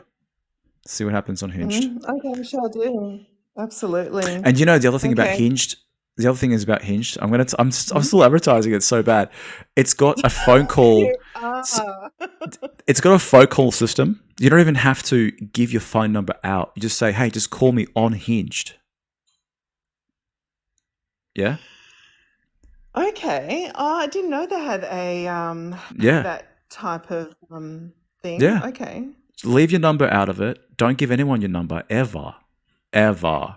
See what happens on Hinged. Okay, we shall do. Absolutely. And the other thing about Okay. Hinged, the other thing is about Hinged. I'm Mhm. still advertising it so bad. It's got a phone call. You are. It's got a phone call system. You don't even have to give your phone number out. You just say, "Hey, just call me on Hinged." Yeah, Okay. Oh, I didn't know they had a yeah, that type of thing. yeah. Okay. Leave your number out of it. Don't give anyone your number ever, ever.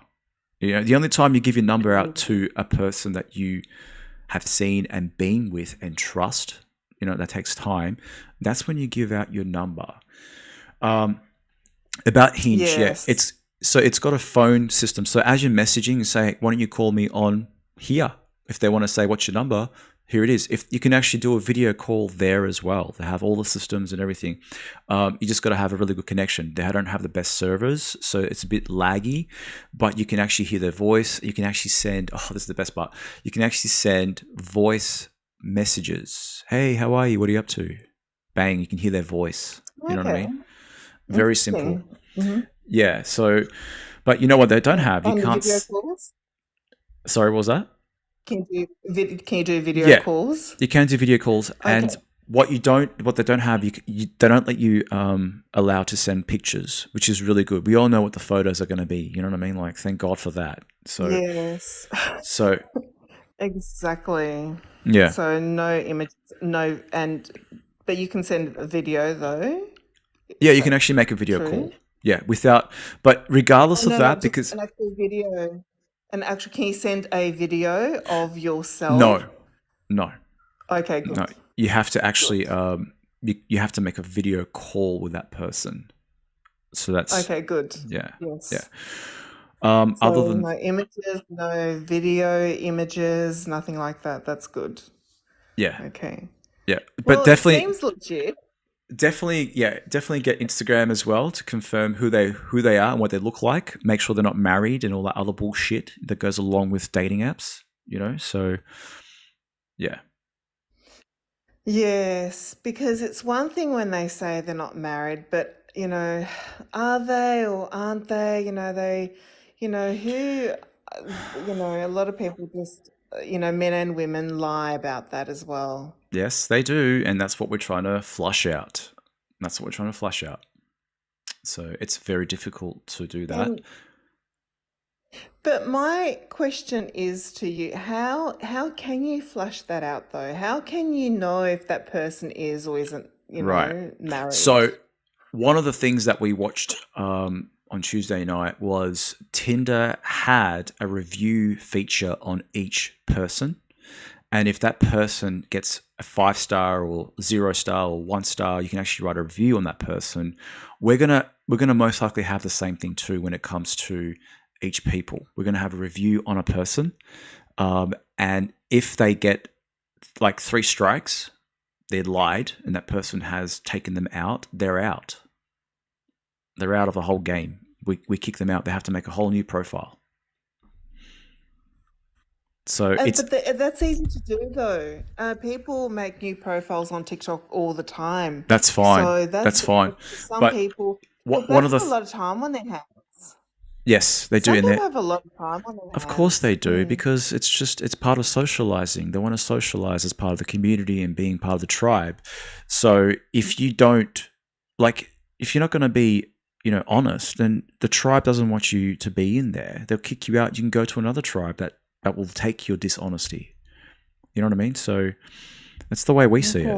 The only time you give your number out to a person that you have seen and been with and trust, that takes time. That's when you give out your number. About Hinge, yeah, Yes. it's got a phone system. So as you're messaging, you say, "Why don't you call me on here?" If they want to say, "What's your number?" Here it is. If you can actually do a video call there as well, they have all the systems and everything. You just got to have a really good connection. They don't have the best servers, so it's a bit laggy, but you can actually hear their voice. You can actually send, oh, this is the best part. You can actually send voice messages. Hey, how are you? What are you up to? Bang, you can hear their voice. You know what I mean? Very simple. Mm-hmm. Yeah, so, but you know what they don't have? You And can't. video calls? Sorry, what was that? Can you do video calls? You can do video calls, and what they don't have, they don't let you allow to send pictures, which is really good. We all know what the photos are going to be. You know what I mean? Like, thank God for that. So Yes. So exactly. Yeah. So no image, but you can send a video though. Yeah, you can actually make a video true? call. Yeah, but regardless of that, because an actual video. Can you send a video of yourself? no. Okay, good. No, you have to actually you have to make a video call with that person. So that's Okay, good. Yeah. Yes. Yeah. So Other than no images, no video images, nothing like that. That's good. yeah. Okay. Yeah. But Well, definitely it seems legit. Definitely get Instagram as well to confirm who they are and what they look like. Make sure they're not married and all that other bullshit that goes along with dating apps, you know? So yeah. Yes, because it's one thing when they say they're not married, but are they or aren't they? A lot of people just, men and women lie about that as well. Yes, they do, and that's what we're trying to flush out. So it's very difficult to do that. But my question is to you, how can you flush that out though? How can you know if that person is or isn't, married? So one of the things that we watched on Tuesday night was Tinder had a review feature on each person. And if that person gets a 5-star or 0-star or 1-star, you can actually write a review on that person. We're gonna most likely have the same thing too when it comes to each people. We're gonna have a review on a person, and if they get like 3 strikes, they lied, and that person has taken them out. They're out. They're out of the whole game. We kick them out. They have to make a whole new profile. So that's easy to do though. People make new profiles on TikTok all the time. That's fine. So that's fine. Some people, one of the a lot of time on their hands. Yes, they do. Some people have a lot of time on their hands. Of course they do, because it's part of socializing. They want to socialize as part of the community and being part of the tribe. So if you don't, if you're not going to be, honest, then the tribe doesn't want you to be in there. They'll kick you out. You can go to another tribe that will take your dishonesty. You know what I mean? So that's the way we see it.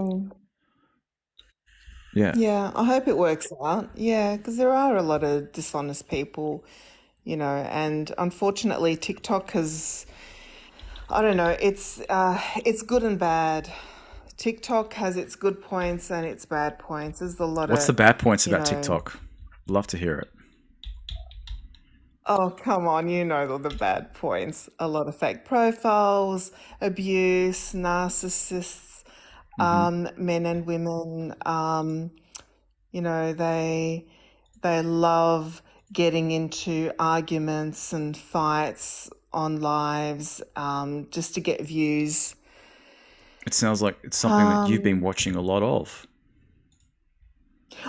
Yeah. Yeah, I hope it works out. Yeah, because there are a lot of dishonest people, and unfortunately TikTok has, I don't know, it's good and bad. TikTok has its good points and its bad points. There's a lot What's the bad points about TikTok? Love to hear it. Oh, come on, the bad points. A lot of fake profiles, abuse, narcissists, men and women, they love getting into arguments and fights on lives, just to get views. It sounds like it's something that you've been watching a lot of.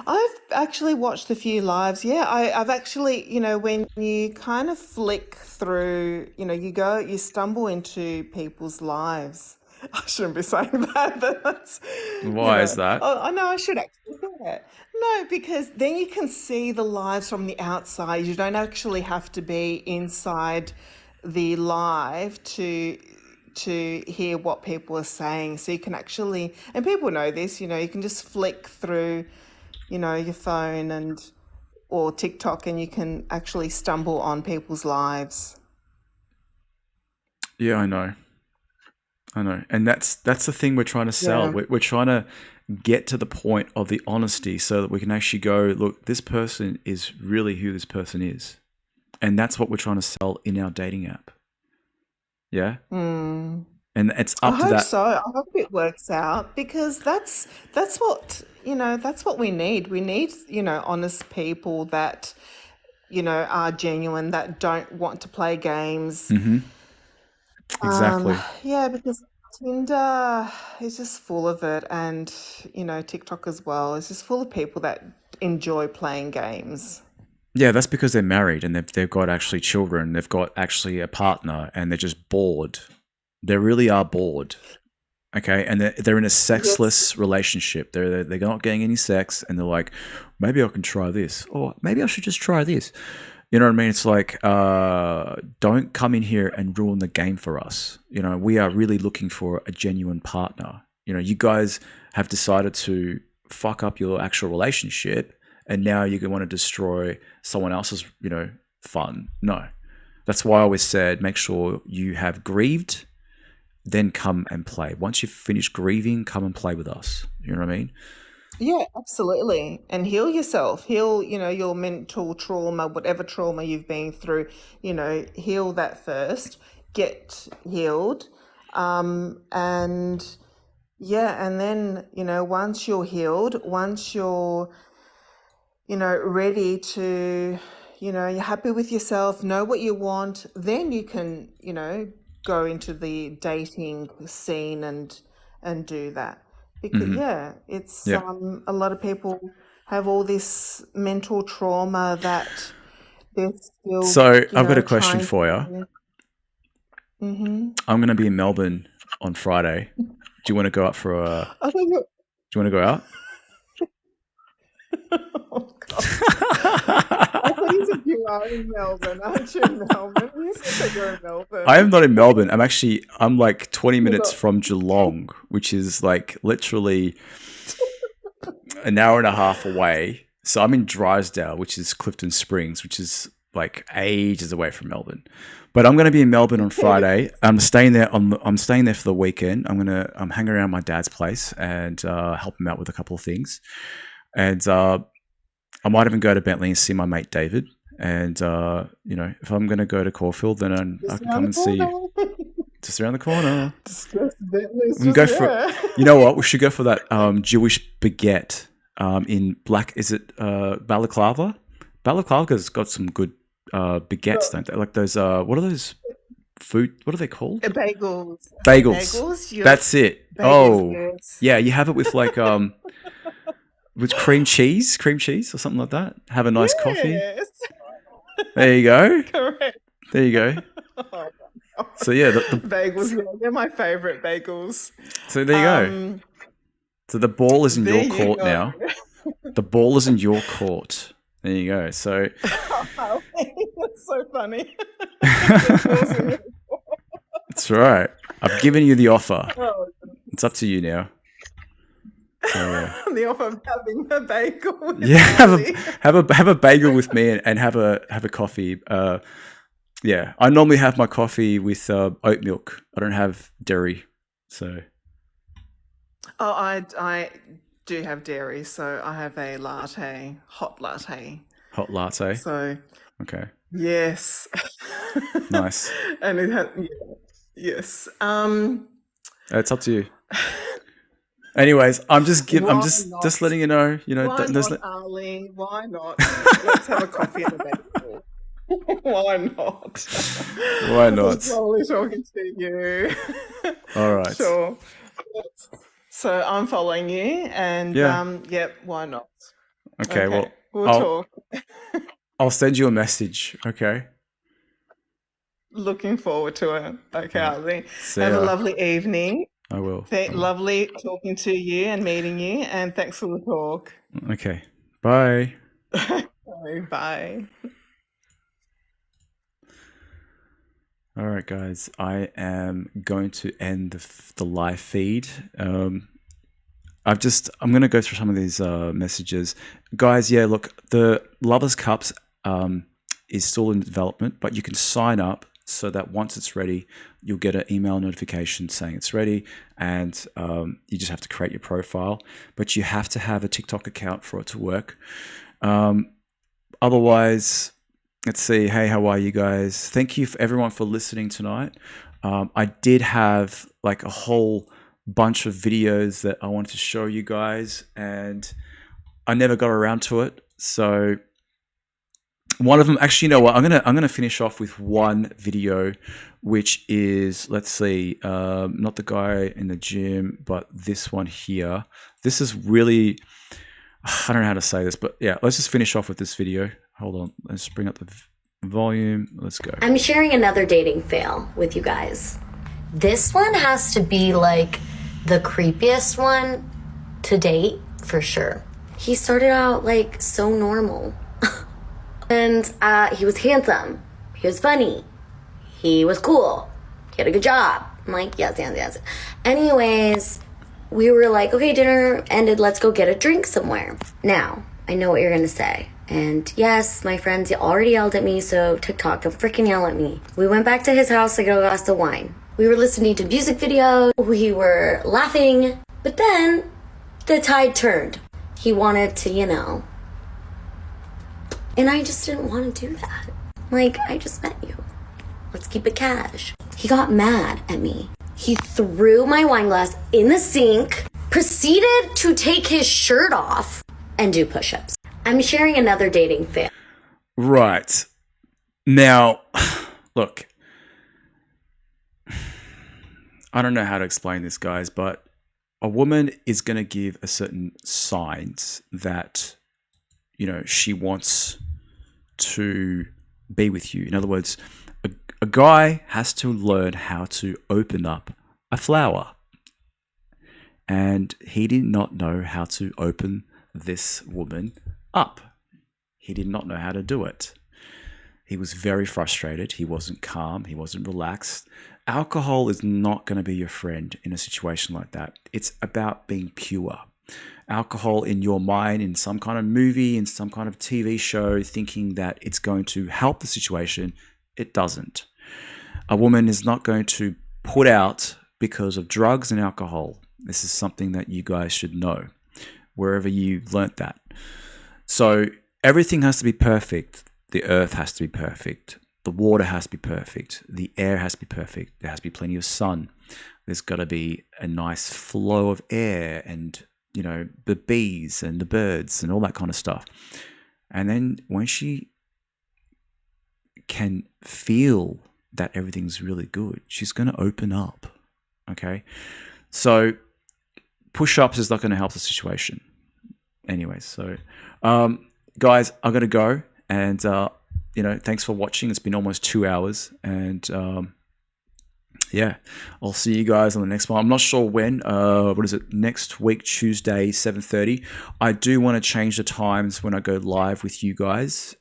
I've actually watched a few lives. Yeah, I've actually, when you kind of flick through, you stumble into people's lives. I shouldn't be saying that, but that's... Why is that? Oh, no, I should actually do that. No, because then you can see the lives from the outside. You don't actually have to be inside the live to hear what people are saying. So you can actually, and people know this, you can just flick through your phone or TikTok, and you can actually stumble on people's lives. Yeah, I know. And that's the thing we're trying to sell. Yeah. We're trying to get to the point of the honesty so that we can actually go, look, this person is really who this person is. And that's what we're trying to sell in our dating app. Yeah? And And it's up I to hope that. so. I hope it works out because that's what that's what we need. We need honest people that are genuine, that don't want to play games. Exactly. Yeah, because Tinder is just full of it, and TikTok as well. It's just full of people that enjoy playing games. Yeah, that's because they're married and they've got actually children. They've got actually a partner, and they're just bored. They really are bored. Okay, and they're in a sexless relationship. They're not getting any sex, and they're like, maybe I can try this, or maybe I should just try this. You know what I mean? It's like, don't come in here and ruin the game for us. We are really looking for a genuine partner. You guys have decided to fuck up your actual relationship, and now you're going to want to destroy someone else's, fun. No. That's why I always said, make sure you have grieved, then come and play. Once you've finished grieving, come and play with us. You know what I mean? Yeah, absolutely. And heal yourself. Heal, your mental trauma, whatever trauma you've been through, heal that first. Get healed. And yeah, and then, once you're healed, once you're, ready to, you're happy with yourself, know what you want, then you can, go into the dating scene and do that. Because it's a lot of people have all this mental trauma that they're still. So I've got a question for you. Mm-hmm. I'm going to be in Melbourne on Friday. Do you want to go out for a? I think. Do you want to go out? Oh God! I thought you said you are in Melbourne. Aren't you in Melbourne? You said you're in Melbourne. I am not in Melbourne. I'm like 20 minutes from Geelong, which is like literally an hour and a half away. So I'm in Drysdale, which is Clifton Springs, which is like ages away from Melbourne. But I'm going to be in Melbourne on Friday. I'm staying there. I'm staying there for the weekend. I'm hanging around my dad's place and help him out with a couple of things. And I might even go to Bentley and see my mate David. And if I'm going to go to Caulfield, then I can come and see you. Just around the corner. We can go for. You know what? We should go for that Jewish baguette in Black. Is it Balaclava? Balaclava's got some good baguettes, don't they? Like those. What are those food? What are they called? Bagels. Bagels. Yes. That's it. Bagels, yes. Yeah. You have it with like with cream cheese or something like that. Have a nice coffee. There you go. Correct. There you go. So yeah, the bagels. They're my favorite bagels. So there you go. So the ball is in your court now. The ball is in your court. There you go. So that's so funny. That's right. I've given you the offer. It's up to you now. So, the offer of having a bagel. Yeah, have a bagel with me and have a coffee. Yeah, I normally have my coffee with oat milk. I don't have dairy, so. Oh, I do have dairy, so I have a latte, hot latte. Hot latte. So. Okay. Yes. Nice. And it has. Yes. It's up to you. Anyways, I'm just letting you know. Why not, Ali? Why not? Let's have a coffee and a bagel. Why not? Why not? I'm slowly talking to you. All right. Sure. So I'm following you, and yep. Why not? Okay. Well, we'll talk. I'll send you a message. Okay. Looking forward to it. Okay, Ali. Have a lovely evening. I will. Lovely talking to you and meeting you, and thanks for the talk. Okay. Bye. Bye. All right, guys. I am going to end the live feed. I'm going to go through some of these messages, guys. Yeah, look, the Lovers Cups is still in development, but you can sign up so that once it's ready, you'll get an email notification saying it's ready, and you just have to create your profile. But you have to have a TikTok account for it to work. Otherwise, let's see. Hey, how are you guys? Thank you for everyone for listening tonight. I did have like a whole bunch of videos that I wanted to show you guys, and I never got around to it. So one of them, actually, you know what? I'm gonna finish off with one video, which is, let's see, not the guy in the gym, but this one here. This is really, I don't know how to say this, but yeah, let's just finish off with this video. Hold on, let's bring up the volume. Let's go. I'm sharing another dating fail with you guys. This one has to be like the creepiest one to date for sure. He started out like so normal. And he was handsome. He was funny. He was cool. He had a good job. I'm like, yes. Anyways, we were like, okay, dinner ended. Let's go get a drink somewhere. Now, I know what you're going to say. And yes, my friends already yelled at me, so TikTok, don't freaking yell at me. We went back to his house to get a glass of wine. We were listening to music videos. We were laughing. But then the tide turned. He wanted to, and I just didn't want to do that. Like, I just met you. Let's keep it cash. He got mad at me. He threw my wine glass in the sink, proceeded to take his shirt off and do push-ups. I'm sharing another dating fail. Right. Now, look, I don't know how to explain this, guys, but a woman is going to give a certain signs that, she wants to be with you. In other words, a guy has to learn how to open up a flower. And he did not know how to open this woman up. He did not know how to do it. He was very frustrated. He wasn't calm. He wasn't relaxed. Alcohol is not going to be your friend in a situation like that. It's about being pure. Alcohol in your mind, in some kind of movie, in some kind of TV show, thinking that it's going to help the situation, it doesn't. A woman is not going to put out because of drugs and alcohol. This is something that you guys should know, wherever you learnt that. So everything has to be perfect. The earth has to be perfect. The water has to be perfect. The air has to be perfect. There has to be plenty of sun. There's got to be a nice flow of air and, the bees and the birds and all that kind of stuff. And then when she can feel that everything's really good, she's going to open up. Okay? So push-ups is not going to help the situation. Anyways, so guys, I'm going to go. And, thanks for watching. It's been almost 2 hours. And, I'll see you guys on the next one. I'm not sure when. What is it? Next week, Tuesday, 7:30. I do want to change the times when I go live with you guys.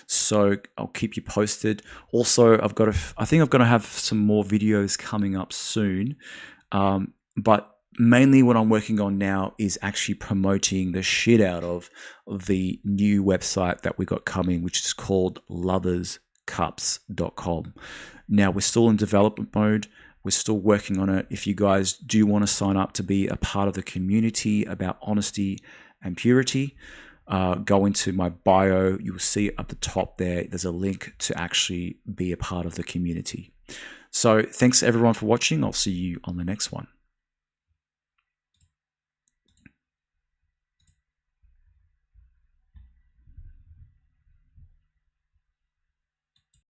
So I'll keep you posted. Also, I think I'm going to have some more videos coming up soon. But mainly what I'm working on now is actually promoting the shit out of the new website that we got coming, which is called loverscups.com. Now, we're still in development mode. We're still working on it. If you guys do want to sign up to be a part of the community about honesty and purity, go into my bio. You'll see it up the top there. There's a link to actually be a part of the community. So thanks everyone for watching. I'll see you on the next one.